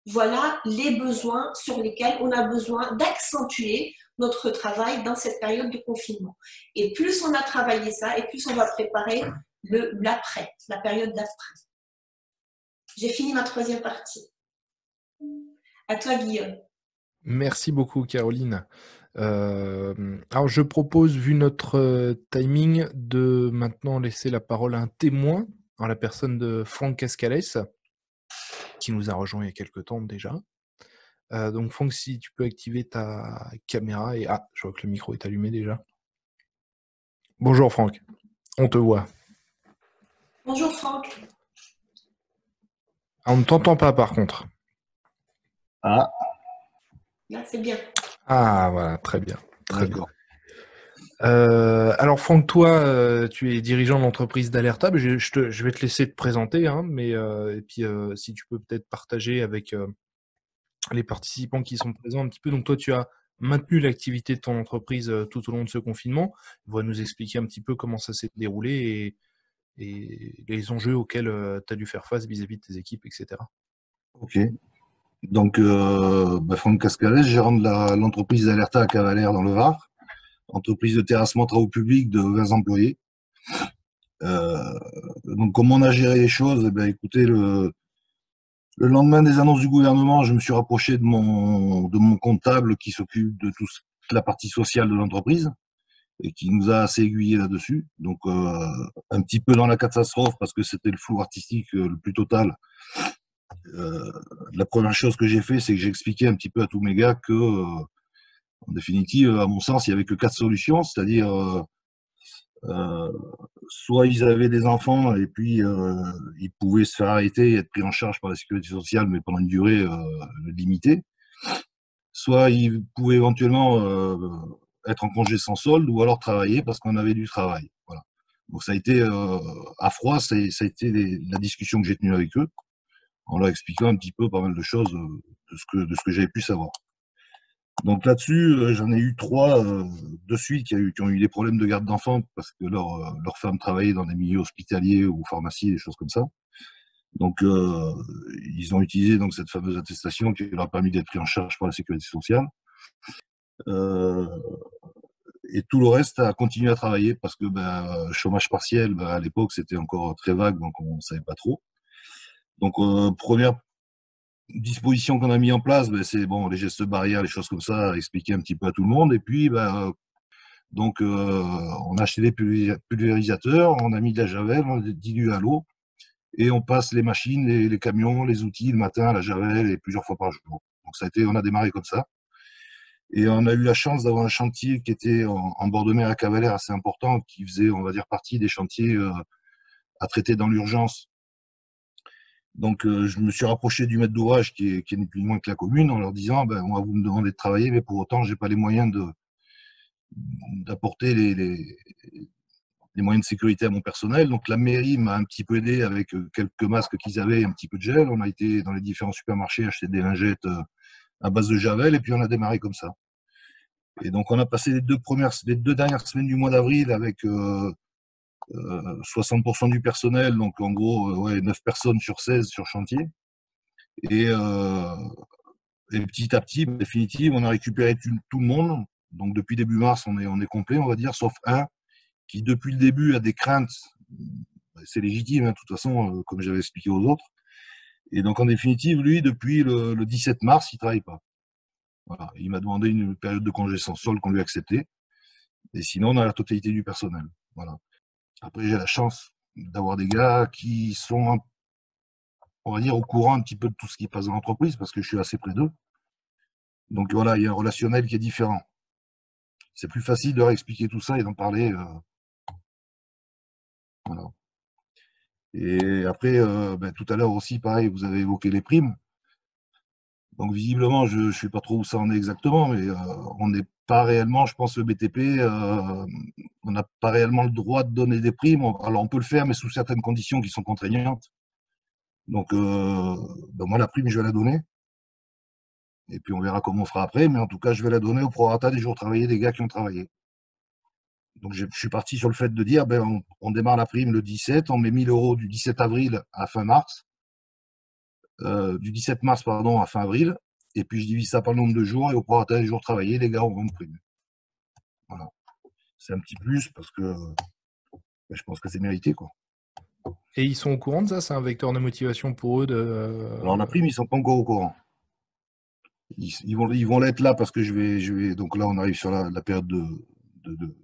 Voilà les besoins sur lesquels on a besoin d'accentuer notre travail dans cette période de confinement. Et plus on a travaillé ça, et plus on va préparer l'après, la période d'après. J'ai fini ma troisième partie. À toi, Guillaume. Merci beaucoup, Caroline. Alors, je propose, vu notre timing, de maintenant laisser la parole à un témoin, en la personne de Franck Cascales, qui nous a rejoint il y a quelques temps déjà. Donc, Franck, si tu peux activer ta caméra. Et je vois que le micro est allumé déjà. Bonjour, Franck. On te voit. Bonjour, Franck. On ne t'entend pas, par contre. Ah. Là, c'est bien. Ah, voilà, très bien. Très bien. Alors, Franck, toi, tu es dirigeant de l'entreprise d'Alertable. Je vais te laisser te présenter, hein, et puis si tu peux peut-être partager avec les participants qui sont présents un petit peu. Donc, toi, tu as maintenu l'activité de ton entreprise tout au long de ce confinement. Tu vas nous expliquer un petit peu comment ça s'est déroulé et les enjeux auxquels tu as dû faire face vis-à-vis de tes équipes, etc. Ok. Donc, Franck Cascales, gérant de l'entreprise d'Alerta à Cavalère dans le Var, entreprise de terrassement travaux publics de 20 employés. Donc, comment on a géré les choses? Eh bien, écoutez, le lendemain des annonces du gouvernement, je me suis rapproché de mon comptable qui s'occupe de toute la partie sociale de l'entreprise et qui nous a assez aiguillés là-dessus. Donc, un petit peu dans la catastrophe parce que c'était le flou artistique le plus total. La première chose que j'ai fait, c'est que j'ai expliqué un petit peu à tous mes gars que, en définitive, à mon sens, il n'y avait que 4 solutions, c'est-à-dire soit ils avaient des enfants et puis ils pouvaient se faire arrêter et être pris en charge par la sécurité sociale, mais pendant une durée limitée. Soit ils pouvaient éventuellement être en congé sans solde ou alors travailler parce qu'on avait du travail. Voilà. Donc ça a été à froid, ça a été la discussion que j'ai tenue avec eux, en leur expliquant un petit peu pas mal de choses de ce que j'avais pu savoir. Donc là-dessus, j'en ai eu 3 de suite qui ont eu des problèmes de garde d'enfants parce que leur femme travaillait dans des milieux hospitaliers ou pharmacie, des choses comme ça. Donc ils ont utilisé donc cette fameuse attestation qui leur a permis d'être pris en charge par la sécurité sociale. Et tout le reste a continué à travailler parce que chômage partiel, à l'époque, c'était encore très vague, donc on ne savait pas trop. Donc première disposition qu'on a mis en place, c'est bon, les gestes barrières, les choses comme ça, à expliquer un petit peu à tout le monde. Et puis, donc, on a acheté des pulvérisateurs, on a mis de la javel, on a dilué à l'eau, et on passe les machines, les camions, les outils le matin à la javel et plusieurs fois par jour. Donc ça a été, on a démarré comme ça. Et on a eu la chance d'avoir un chantier qui était en bord de mer à Cavalère assez important, qui faisait, on va dire, partie des chantiers à traiter dans l'urgence. Donc, je me suis rapproché du maître d'ouvrage qui est ni plus ni moins que la commune en leur disant on va vous me demander de travailler, mais pour autant, j'ai pas les moyens d'apporter les moyens de sécurité à mon personnel. Donc, la mairie m'a un petit peu aidé avec quelques masques qu'ils avaient et un petit peu de gel. On a été dans les différents supermarchés acheter des lingettes à base de javel et puis on a démarré comme ça. Et donc, on a passé les 2 dernières semaines du mois d'avril avec 60% du personnel, donc en gros 9 personnes sur 16 sur chantier. Et petit à petit, en définitive, on a récupéré tout le monde. Donc depuis début mars, on est complet, on va dire, sauf un qui depuis le début a des craintes. C'est légitime, hein, de toute façon, comme j'avais expliqué aux autres. Et donc en définitive, lui, depuis le 17 mars, il ne travaille pas. Voilà. Il m'a demandé une période de congé sans solde qu'on lui a accepté. Et sinon, on a la totalité du personnel. Voilà. Après, j'ai la chance d'avoir des gars qui sont, on va dire, au courant un petit peu de tout ce qui passe dans l'entreprise parce que je suis assez près d'eux. Donc voilà, il y a un relationnel qui est différent. C'est plus facile de leur expliquer tout ça et d'en parler. Voilà. Et après, tout à l'heure aussi, pareil, vous avez évoqué les primes. Donc visiblement, je ne sais pas trop où ça en est exactement, mais on n'est pas réellement, je pense, le BTP, on n'a pas réellement le droit de donner des primes. Alors on peut le faire, mais sous certaines conditions qui sont contraignantes. Donc moi, la prime, je vais la donner. Et puis on verra comment on fera après, mais en tout cas, je vais la donner au prorata des jours travaillés des gars qui ont travaillé. Donc je suis parti sur le fait de dire, on démarre la prime le 17, on met 1 000 € du 17 avril à fin mars, du 17 mars pardon à fin avril, et puis je divise ça par le nombre de jours et au prorata des jours travaillés, les gars auront une prime. Voilà. C'est un petit plus parce que je pense que c'est mérité, quoi. Et ils sont au courant de ça? C'est un vecteur de motivation pour eux Alors la prime, ils sont pas encore au courant. Ils vont l'être là parce que je vais donc là on arrive sur la période de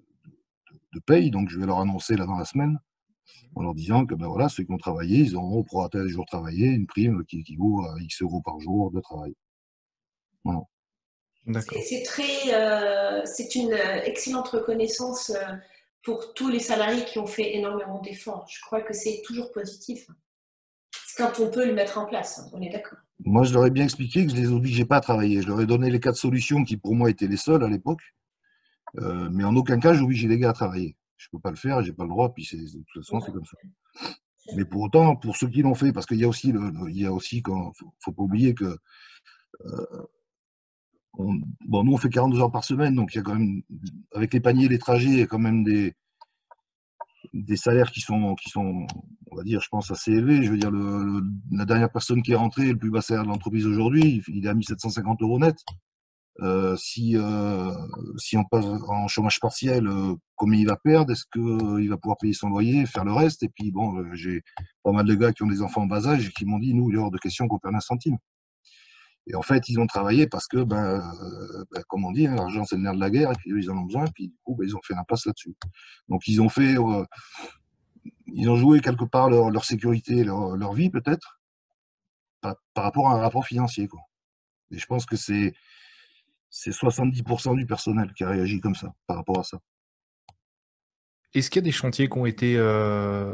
paye, donc je vais leur annoncer là dans la semaine en leur disant que voilà, ceux qui ont travaillé, ils auront au prorata des jours travaillés une prime qui équivaut à X € par jour de travail. Voilà. D'accord. C'est une excellente reconnaissance pour tous les salariés qui ont fait énormément d'efforts. Je crois que c'est toujours positif quand on peut le mettre en place, on est d'accord. Moi, je leur ai bien expliqué que je ne les obligeais pas à travailler. Je leur ai donné les 4 solutions qui, pour moi, étaient les seules à l'époque. Mais en aucun cas, j'obligeais les gars à travailler. Je ne peux pas le faire, je n'ai pas le droit, puis de toute façon, c'est comme ça. Mais pour autant, pour ceux qui l'ont fait, parce qu'il y a aussi, faut pas oublier que Bon, nous, on fait 42 heures par semaine, donc il y a quand même, avec les paniers et les trajets, il y a quand même des salaires qui sont, on va dire, je pense, assez élevés. Je veux dire, la dernière personne qui est rentrée, le plus bas salaire de l'entreprise aujourd'hui, il est à 1750 euros net. Si on passe en chômage partiel, combien il va perdre? Est-ce qu'il va pouvoir payer son loyer, faire le reste? Et puis, bon, j'ai pas mal de gars qui ont des enfants en bas âge et qui m'ont dit, nous, il est hors de question qu'on perde un centime. Et en fait, ils ont travaillé parce que, comme on dit, hein, l'argent, c'est le nerf de la guerre, et puis eux, ils en ont besoin, et puis du coup, ils ont fait l'impasse là-dessus. Donc, ils ont joué quelque part leur sécurité, leur vie, peut-être, par rapport à un rapport financier, quoi. Et je pense que c'est 70% du personnel qui a réagi comme ça, par rapport à ça. Est-ce qu'il y a des chantiers qui ont été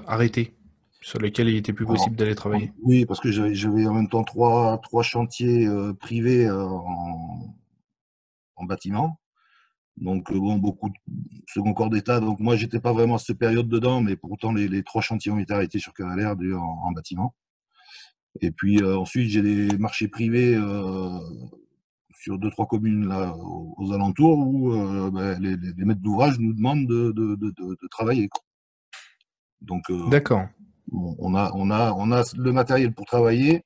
arrêtés, sur lesquels il était plus Alors, possible d'aller travailler? oui, parce que j'avais en même temps trois chantiers privés en bâtiment. Donc, bon, beaucoup de second corps d'État. Donc, moi, j'étais pas vraiment à cette période dedans, mais pourtant, les trois chantiers ont été arrêtés sur Cavalère en bâtiment. Et puis, ensuite, j'ai des marchés privés sur 2-3 communes là, aux alentours où les maîtres d'ouvrage nous demandent de travailler, quoi. Donc, D'accord. on a le matériel pour travailler,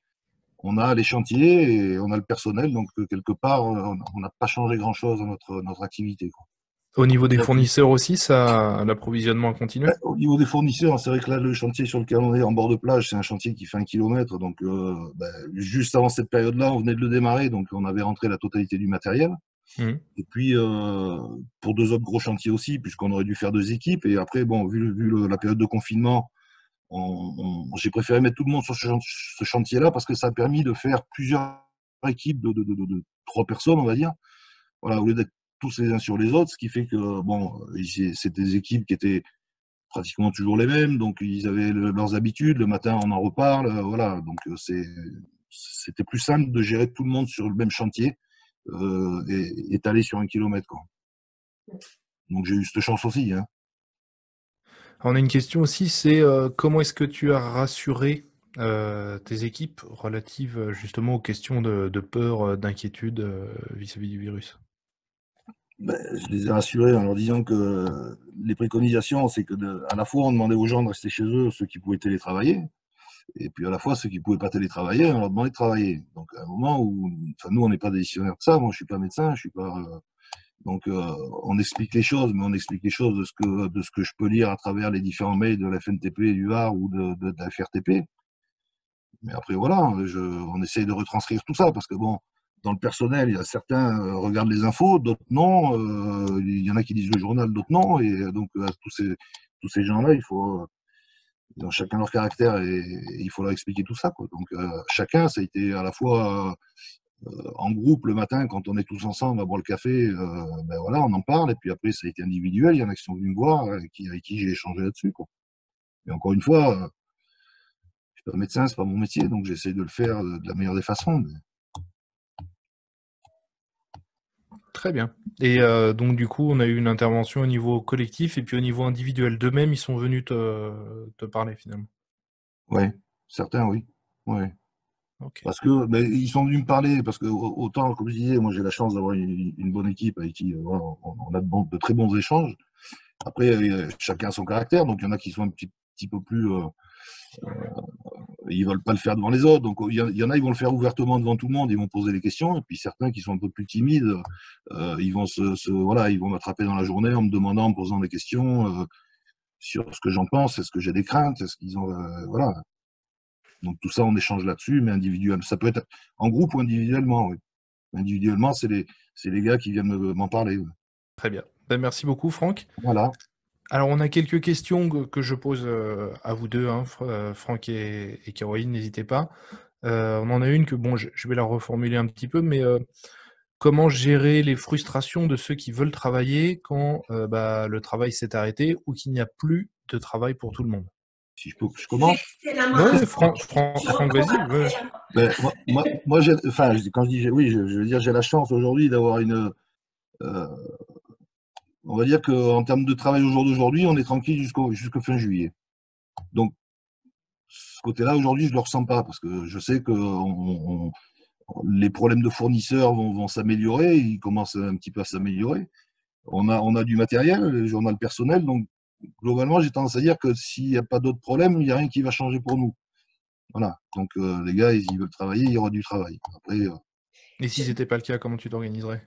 on a les chantiers et on a le personnel. Donc, quelque part, on n'a pas changé grand-chose dans notre activité, quoi. Au niveau des fournisseurs aussi, l'approvisionnement a continué? Au niveau des fournisseurs, c'est vrai que là, le chantier sur lequel on est en bord de plage, c'est un chantier qui fait 1 kilomètre. Donc, juste avant cette période-là, on venait de le démarrer, donc on avait rentré la totalité du matériel. Mmh. Et puis, pour 2 autres gros chantiers aussi, puisqu'on aurait dû faire 2 équipes. Et après, bon, vu la période de confinement, j'ai préféré mettre tout le monde sur ce chantier-là parce que ça a permis de faire plusieurs équipes de 3 personnes, on va dire. Voilà, au lieu d'être tous les uns sur les autres, ce qui fait que, bon, c'était des équipes qui étaient pratiquement toujours les mêmes, donc ils avaient leurs habitudes. Le matin, on en reparle, voilà. Donc, c'était plus simple de gérer tout le monde sur le même chantier, et étalé sur 1 kilomètre, quoi. Donc, j'ai eu cette chance aussi, hein. On a une question aussi, c'est comment est-ce que tu as rassuré tes équipes relatives justement aux questions de peur, d'inquiétude vis-à-vis du virus? Je les ai rassurés en leur disant que les préconisations, c'est que à la fois, on demandait aux gens de rester chez eux, ceux qui pouvaient télétravailler, et puis à la fois, ceux qui ne pouvaient pas télétravailler, on leur demandait de travailler. Donc, à un moment où, enfin, nous, on n'est pas décisionnaires de ça. Moi, je ne suis pas médecin, je suis pas. Donc, on explique les choses, mais on explique les choses de ce que je peux lire à travers les différents mails de la FNTP, du Var ou de la FRTP. Mais après, voilà, on essaye de retranscrire tout ça parce que, bon, dans le personnel, il y a certains regardent les infos, d'autres non. Il y en a qui lisent le journal, d'autres non. Et donc, à tous ces gens-là, ils ont chacun leur caractère et il faut leur expliquer tout ça, quoi. Donc, chacun, ça a été à la fois en groupe le matin, quand on est tous ensemble à boire le café, voilà, on en parle. Et puis après, ça a été individuel. Il y en a qui sont venus me voir, avec qui j'ai échangé là-dessus, quoi. Et encore une fois, je suis pas médecin, c'est pas mon métier, donc j'essaie de le faire de la meilleure des façons. Mais... Très bien. Et donc du coup, on a eu une intervention au niveau collectif et puis au niveau individuel. D'eux-mêmes, ils sont venus te parler finalement. Oui, certains, oui. Ouais. Ok. Parce que ils sont venus me parler, parce que autant, comme je disais, moi j'ai la chance d'avoir une bonne équipe avec qui voilà, on a de très bons échanges. Après, chacun a son caractère, donc il y en a qui sont un petit peu plus... ils veulent pas le faire devant les autres, donc il y en a, ils vont le faire ouvertement devant tout le monde, ils vont poser des questions, et puis certains qui sont un peu plus timides, ils vont voilà, ils vont m'attraper dans la journée en me demandant, en me posant des questions sur ce que j'en pense, est-ce que j'ai des craintes, est-ce qu'ils ont... voilà. Donc tout ça, on échange là-dessus, mais individuellement. Ça peut être en groupe ou individuellement, oui. Individuellement, c'est les gars qui viennent m'en parler. Oui. Très bien. Ben, merci beaucoup, Franck. Voilà. Alors, on a quelques questions que je pose à vous deux, hein, Franck et Caroline, n'hésitez pas. On en a une que, bon, je vais la reformuler un petit peu, mais comment gérer les frustrations de ceux qui veulent travailler quand le travail s'est arrêté ou qu'il n'y a plus de travail pour tout le monde? Si je commence. Oui, Franck, vas-y. Ouais. Moi quand je dis oui, je veux dire, j'ai la chance aujourd'hui d'avoir on va dire qu'en termes de travail au jour d'aujourd'hui, on est tranquille jusqu'au fin juillet. Donc, ce côté-là, aujourd'hui, je ne le ressens pas parce que je sais qu'on Les problèmes de fournisseurs vont s'améliorer, ils commencent un petit peu à s'améliorer. On a du matériel, on a le personnel, donc globalement, j'ai tendance à dire que s'il n'y a pas d'autres problèmes, il n'y a rien qui va changer pour nous. Voilà. Donc les gars, ils veulent travailler, il y aura du travail. Après, Et si c'était pas le cas, comment tu t'organiserais?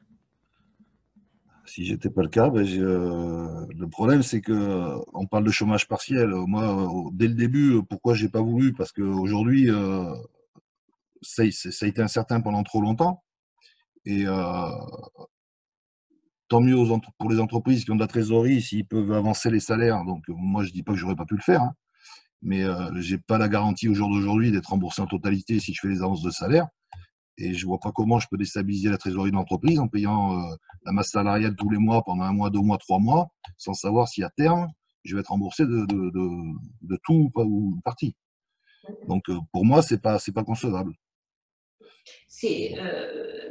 si j'étais pas le cas, ben, le problème c'est que on parle de chômage partiel. Moi, dès le début, pourquoi j'ai pas voulu? Parce qu'aujourd'hui, ça a été incertain pendant trop longtemps. Et tant mieux pour les entreprises qui ont de la trésorerie s'ils peuvent avancer les salaires. Donc moi, je dis pas que j'aurais pas pu le faire, hein, mais j'ai pas la garantie au jour d'aujourd'hui d'être remboursé en totalité si je fais les avances de salaire. Et je vois pas comment je peux déstabiliser la trésorerie de l'entreprise en payant la masse salariale tous les mois pendant 1 mois, 2 mois, 3 mois, sans savoir si à terme, je vais être remboursé de tout ou une partie. Donc pour moi, c'est pas concevable. Si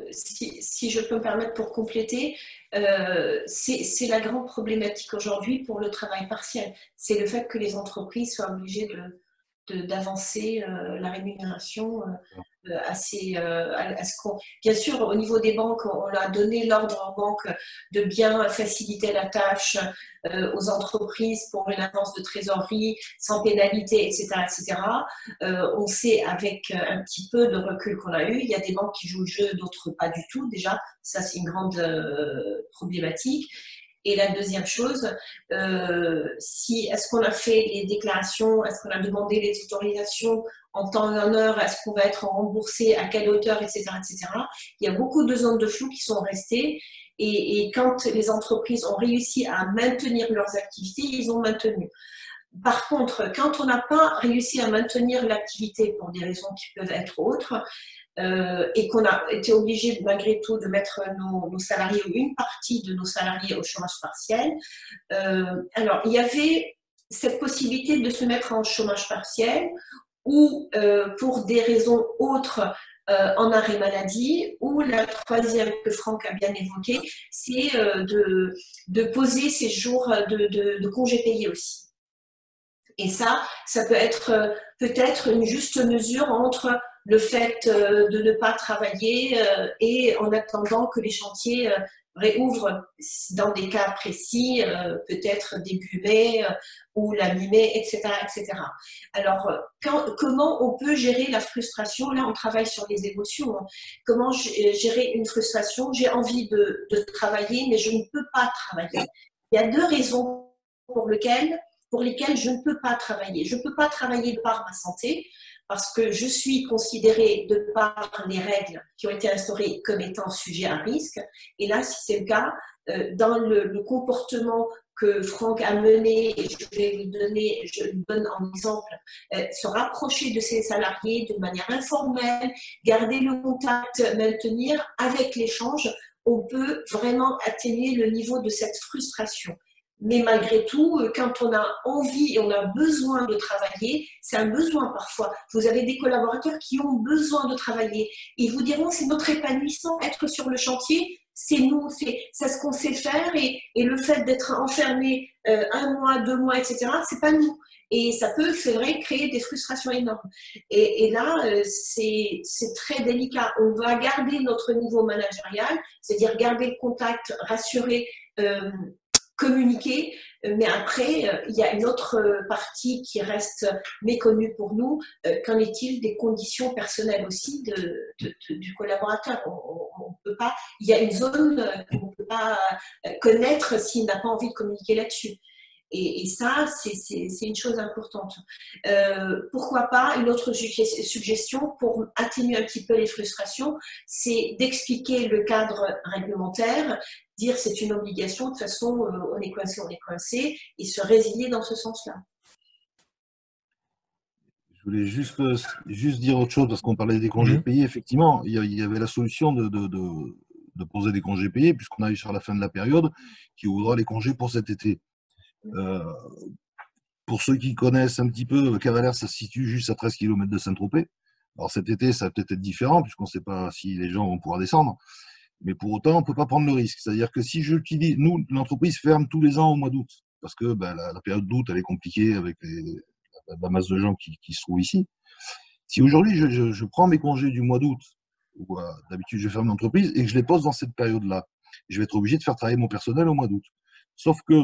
je peux me permettre pour compléter, c'est la grande problématique aujourd'hui pour le travail partiel. C'est le fait que les entreprises soient obligées d'avancer la rémunération à ce qu'on… Bien sûr, au niveau des banques, on a donné l'ordre aux banques de bien faciliter la tâche aux entreprises pour une avance de trésorerie sans pénalité, etc. etc. On sait avec un petit peu de recul qu'on a eu, il y a des banques qui jouent le jeu, d'autres pas du tout. Déjà, ça c'est une grande problématique. Et la deuxième chose, est-ce qu'on a fait les déclarations, est-ce qu'on a demandé les autorisations en temps et en heure, est-ce qu'on va être remboursé, à quelle hauteur, etc., etc. Il y a beaucoup de zones de flou qui sont restées. Et quand les entreprises ont réussi à maintenir leurs activités, ils ont maintenu. Par contre, quand on n'a pas réussi à maintenir l'activité pour des raisons qui peuvent être autres, et qu'on a été obligé malgré tout de mettre nos salariés ou une partie de nos salariés au chômage partiel. Alors, il y avait cette possibilité de se mettre en chômage partiel ou pour des raisons autres en arrêt maladie, ou la troisième que Franck a bien évoquée, c'est de poser ces jours de congés payés aussi. Et ça peut être peut-être une juste mesure entre le fait de ne pas travailler et en attendant que les chantiers réouvrent dans des cas précis, peut-être début mai ou la mi-mai, etc., etc. Alors, comment on peut gérer la frustration? Là, on travaille sur les émotions. Hein. Comment gérer une frustration? J'ai envie de travailler, mais je ne peux pas travailler. Il y a deux raisons pour lesquelles je ne peux pas travailler. Je ne peux pas travailler de par ma santé, parce que je suis considérée de par les règles qui ont été instaurées comme étant sujet à risque. Et là, si c'est le cas, dans le comportement que Franck a mené, et je lui donne en exemple, se rapprocher de ses salariés de manière informelle, garder le contact, maintenir avec l'échange, on peut vraiment atténuer le niveau de cette frustration. Mais malgré tout, quand on a envie et on a besoin de travailler, c'est un besoin parfois. Vous avez des collaborateurs qui ont besoin de travailler. Ils vous diront, c'est notre épanouissement, être sur le chantier, c'est nous, c'est ce qu'on sait faire. Et le fait d'être enfermé 1 mois, 2 mois, etc., c'est pas nous. Et ça peut, c'est vrai, créer des frustrations énormes. Et là, c'est très délicat. On va garder notre niveau managérial, c'est-à-dire garder le contact, rassurer, communiquer, mais après, il y a une autre partie qui reste méconnue pour nous. Qu'en est-il des conditions personnelles aussi du collaborateur? On peut pas, il y a une zone qu'on ne peut pas connaître s'il n'a pas envie de communiquer là-dessus. Et ça, c'est une chose importante. Pourquoi pas, une autre suggestion pour atténuer un petit peu les frustrations, c'est d'expliquer le cadre réglementaire, dire c'est une obligation, de toute façon, on est coincé, et se résigner dans ce sens-là. Je voulais juste dire autre chose, parce qu'on parlait des congés payés. Effectivement, il y avait la solution de poser des congés payés, puisqu'on arrive sur la fin de la période, qui ouvrira les congés pour cet été. Pour ceux qui connaissent un petit peu, Cavalère, ça se situe juste à 13 km de Saint-Tropez. Alors cet été, ça va peut-être être différent, puisqu'on ne sait pas si les gens vont pouvoir descendre. Mais pour autant, on ne peut pas prendre le risque. C'est-à-dire que si j'utilise, nous, l'entreprise ferme tous les ans au mois d'août, parce que la période d'août, elle est compliquée avec la masse de gens qui se trouvent ici. Si aujourd'hui, je prends mes congés du mois d'août où d'habitude je ferme l'entreprise, et que je les pose dans cette période-là. Je vais être obligé de faire travailler mon personnel au mois d'août. Sauf que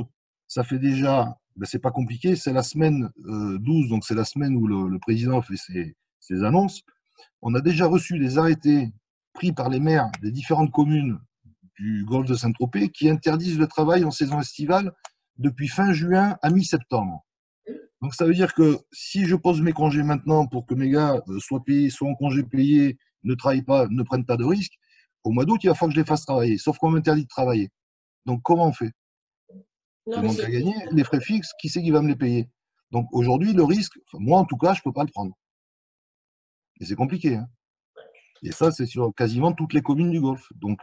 ça fait déjà, ben c'est pas compliqué, c'est la semaine 12, donc c'est la semaine où le président fait ses annonces. On a déjà reçu des arrêtés pris par les maires des différentes communes du golfe de Saint-Tropez qui interdisent le travail en saison estivale depuis fin juin à mi-septembre. Donc ça veut dire que si je pose mes congés maintenant pour que mes gars soient payés, soient en congé payé, ne travaillent pas, ne prennent pas de risques, au mois d'août, il va falloir que je les fasse travailler, sauf qu'on m'interdit de travailler. Donc comment on fait? Tout le monde a gagné, les frais fixes, qui c'est qui va me les payer? Donc aujourd'hui, le risque, enfin, moi en tout cas, je ne peux pas le prendre. Et c'est compliqué. Hein. Et ça, c'est sur quasiment toutes les communes du Golfe. Donc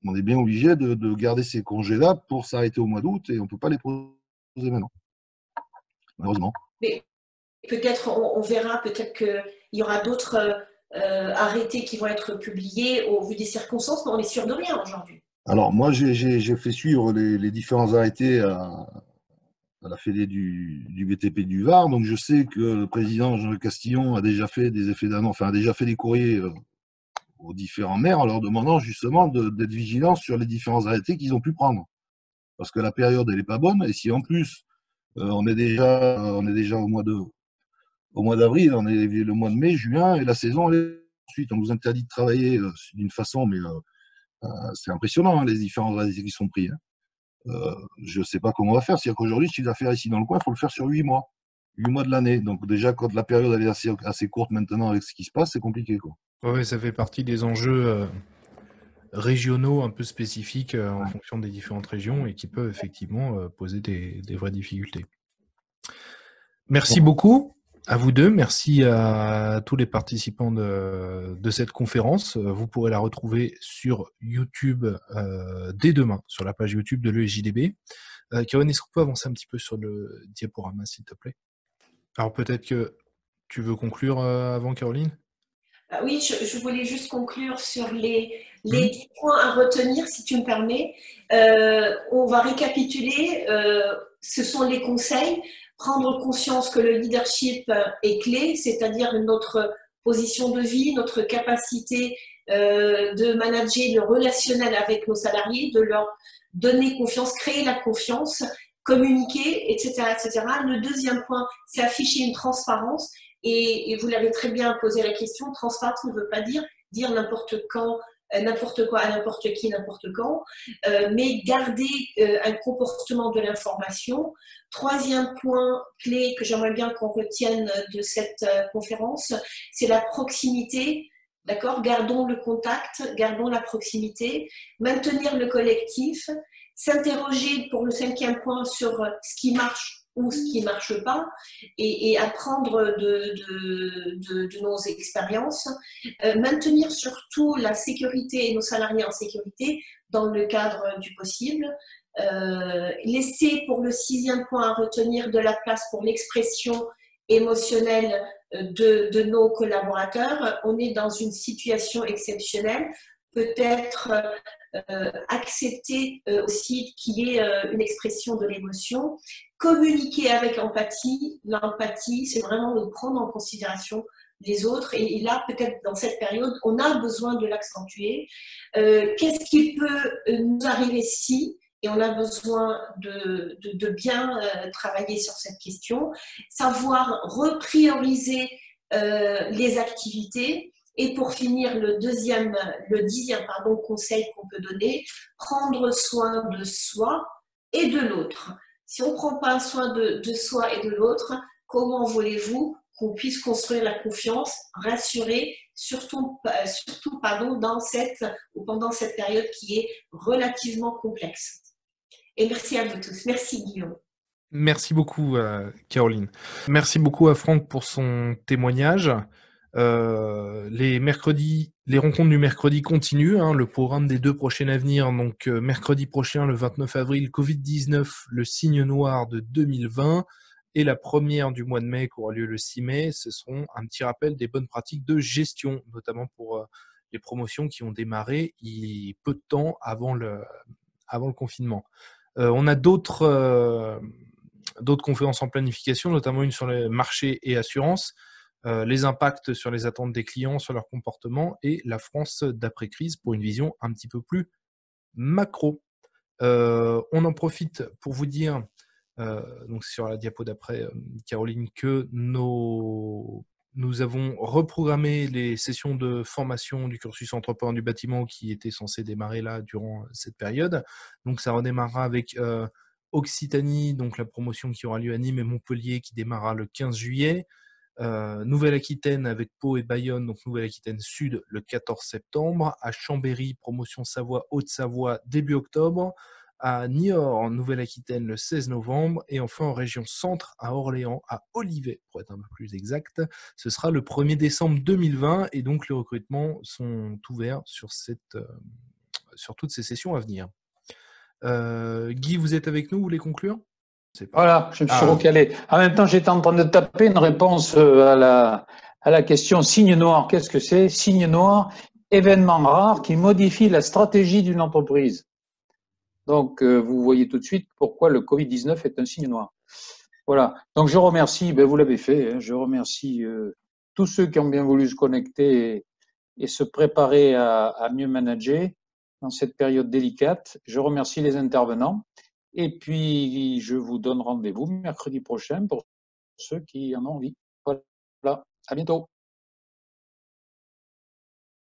on est bien obligé de garder ces congés-là pour s'arrêter au mois d'août et on ne peut pas les poser maintenant. Malheureusement. Mais peut-être, on verra, peut-être qu'il y aura d'autres arrêtés qui vont être publiés au vu des circonstances, mais on est sûr de rien aujourd'hui. Alors, moi, j'ai fait suivre les différents arrêtés à la Fédé du BTP du Var. Donc, je sais que le président Jean-Luc Castillon a déjà fait des effets d'annonce, enfin, a déjà fait des courriers aux différents maires en leur demandant justement d'être vigilants sur les différents arrêtés qu'ils ont pu prendre. Parce que la période, elle n'est pas bonne. Et si en plus, on est déjà au mois d'avril, on est le mois de mai, juin, et la saison, ensuite, on nous interdit de travailler d'une façon, mais c'est impressionnant, hein, les différents arrêtés qui sont pris. Hein. Je ne sais pas comment on va faire. C'est-à-dire qu'aujourd'hui, si chiffre d'affaires ici dans le coin, il faut le faire sur 8 mois. 8 mois de l'année. Donc déjà, quand la période elle est assez courte maintenant avec ce qui se passe, c'est compliqué. Oui, ça fait partie des enjeux régionaux un peu spécifiques en fonction des différentes régions et qui peuvent effectivement poser des vraies difficultés. Merci beaucoup à vous deux. Merci à tous les participants de cette conférence. Vous pourrez la retrouver sur YouTube dès demain, sur la page YouTube de l'EJDB. Caroline, est-ce qu'on peut avancer un petit peu sur le diaporama, s'il te plaît? Alors peut-être que tu veux conclure avant, Caroline? Oui, je voulais juste conclure sur les 10 points à retenir, si tu me permets. On va récapituler. Ce sont les conseils. Prendre conscience que le leadership est clé, c'est-à-dire notre position de vie, notre capacité de manager le relationnel avec nos salariés, de leur donner confiance, créer la confiance, communiquer, etc., etc. Le deuxième point, c'est afficher une transparence. Et vous l'avez très bien posé la question, transparence ne veut pas dire n'importe quand, n'importe quoi à n'importe qui, n'importe quand, mais garder un comportement de l'information. Troisième point clé que j'aimerais bien qu'on retienne de cette conférence, c'est la proximité. D'accord ? Gardons le contact, gardons la proximité, maintenir le collectif, s'interroger pour le cinquième point sur ce qui marche ou ce qui ne marche pas et apprendre de nos expériences, maintenir surtout la sécurité et nos salariés en sécurité dans le cadre du possible, laisser pour le sixième point à retenir de la place pour l'expression émotionnelle de nos collaborateurs. On est dans une situation exceptionnelle, peut-être accepter aussi qu'il y ait une expression de l'émotion, communiquer avec empathie. L'empathie, c'est vraiment de prendre en considération les autres et là, peut-être dans cette période, on a besoin de l'accentuer. Qu'est-ce qui peut nous arriver si, et on a besoin de bien travailler sur cette question, savoir reprioriser les activités. Et pour finir, le dixième conseil qu'on peut donner, prendre soin de soi et de l'autre. Si on ne prend pas soin de soi et de l'autre, comment voulez-vous qu'on puisse construire la confiance, rassurer, surtout pendant cette période qui est relativement complexe. Et merci à vous tous. Merci Guillaume. Merci beaucoup Caroline. Merci beaucoup à Franck pour son témoignage. Les rencontres du mercredi continuent, hein, le programme des 2 prochaines à venir, donc mercredi prochain, le 29 avril, Covid-19, le signe noir de 2020, et la première du mois de mai, qui aura lieu le 6 mai, ce seront un petit rappel des bonnes pratiques de gestion, notamment pour les promotions qui ont démarré peu de temps avant le confinement. On a d'autres conférences en planification, notamment une sur les marchés et assurances, les impacts sur les attentes des clients, sur leur comportement et la France d'après-crise pour une vision un petit peu plus macro. On en profite pour vous dire, donc sur la diapo d'après, Caroline, que nous avons reprogrammé les sessions de formation du cursus entrepreneur du bâtiment qui étaient censées démarrer là durant cette période. Donc ça redémarrera avec Occitanie, donc la promotion qui aura lieu à Nîmes et Montpellier qui démarrera le 15 juillet. Nouvelle-Aquitaine avec Pau et Bayonne, donc Nouvelle-Aquitaine Sud le 14 septembre. À Chambéry, promotion Savoie, Haute-Savoie début octobre. À Niort, en Nouvelle-Aquitaine, le 16 novembre. Et enfin, en région centre, à Orléans, à Olivet, pour être un peu plus exact, ce sera le 1er décembre 2020. Et donc, les recrutements sont ouverts sur toutes ces sessions à venir. Guy, vous êtes avec nous, vous voulez conclure? Voilà, je me suis recalé. En même temps, j'étais en train de taper une réponse à la question signe noir. Qu'est-ce que c'est? Signe noir, événement rare qui modifie la stratégie d'une entreprise. Donc, vous voyez tout de suite pourquoi le Covid-19 est un signe noir. Voilà. Donc, je remercie, vous l'avez fait, hein, je remercie tous ceux qui ont bien voulu se connecter et se préparer à mieux manager dans cette période délicate. Je remercie les intervenants. Et puis, je vous donne rendez-vous mercredi prochain pour ceux qui en ont envie. Voilà. À bientôt.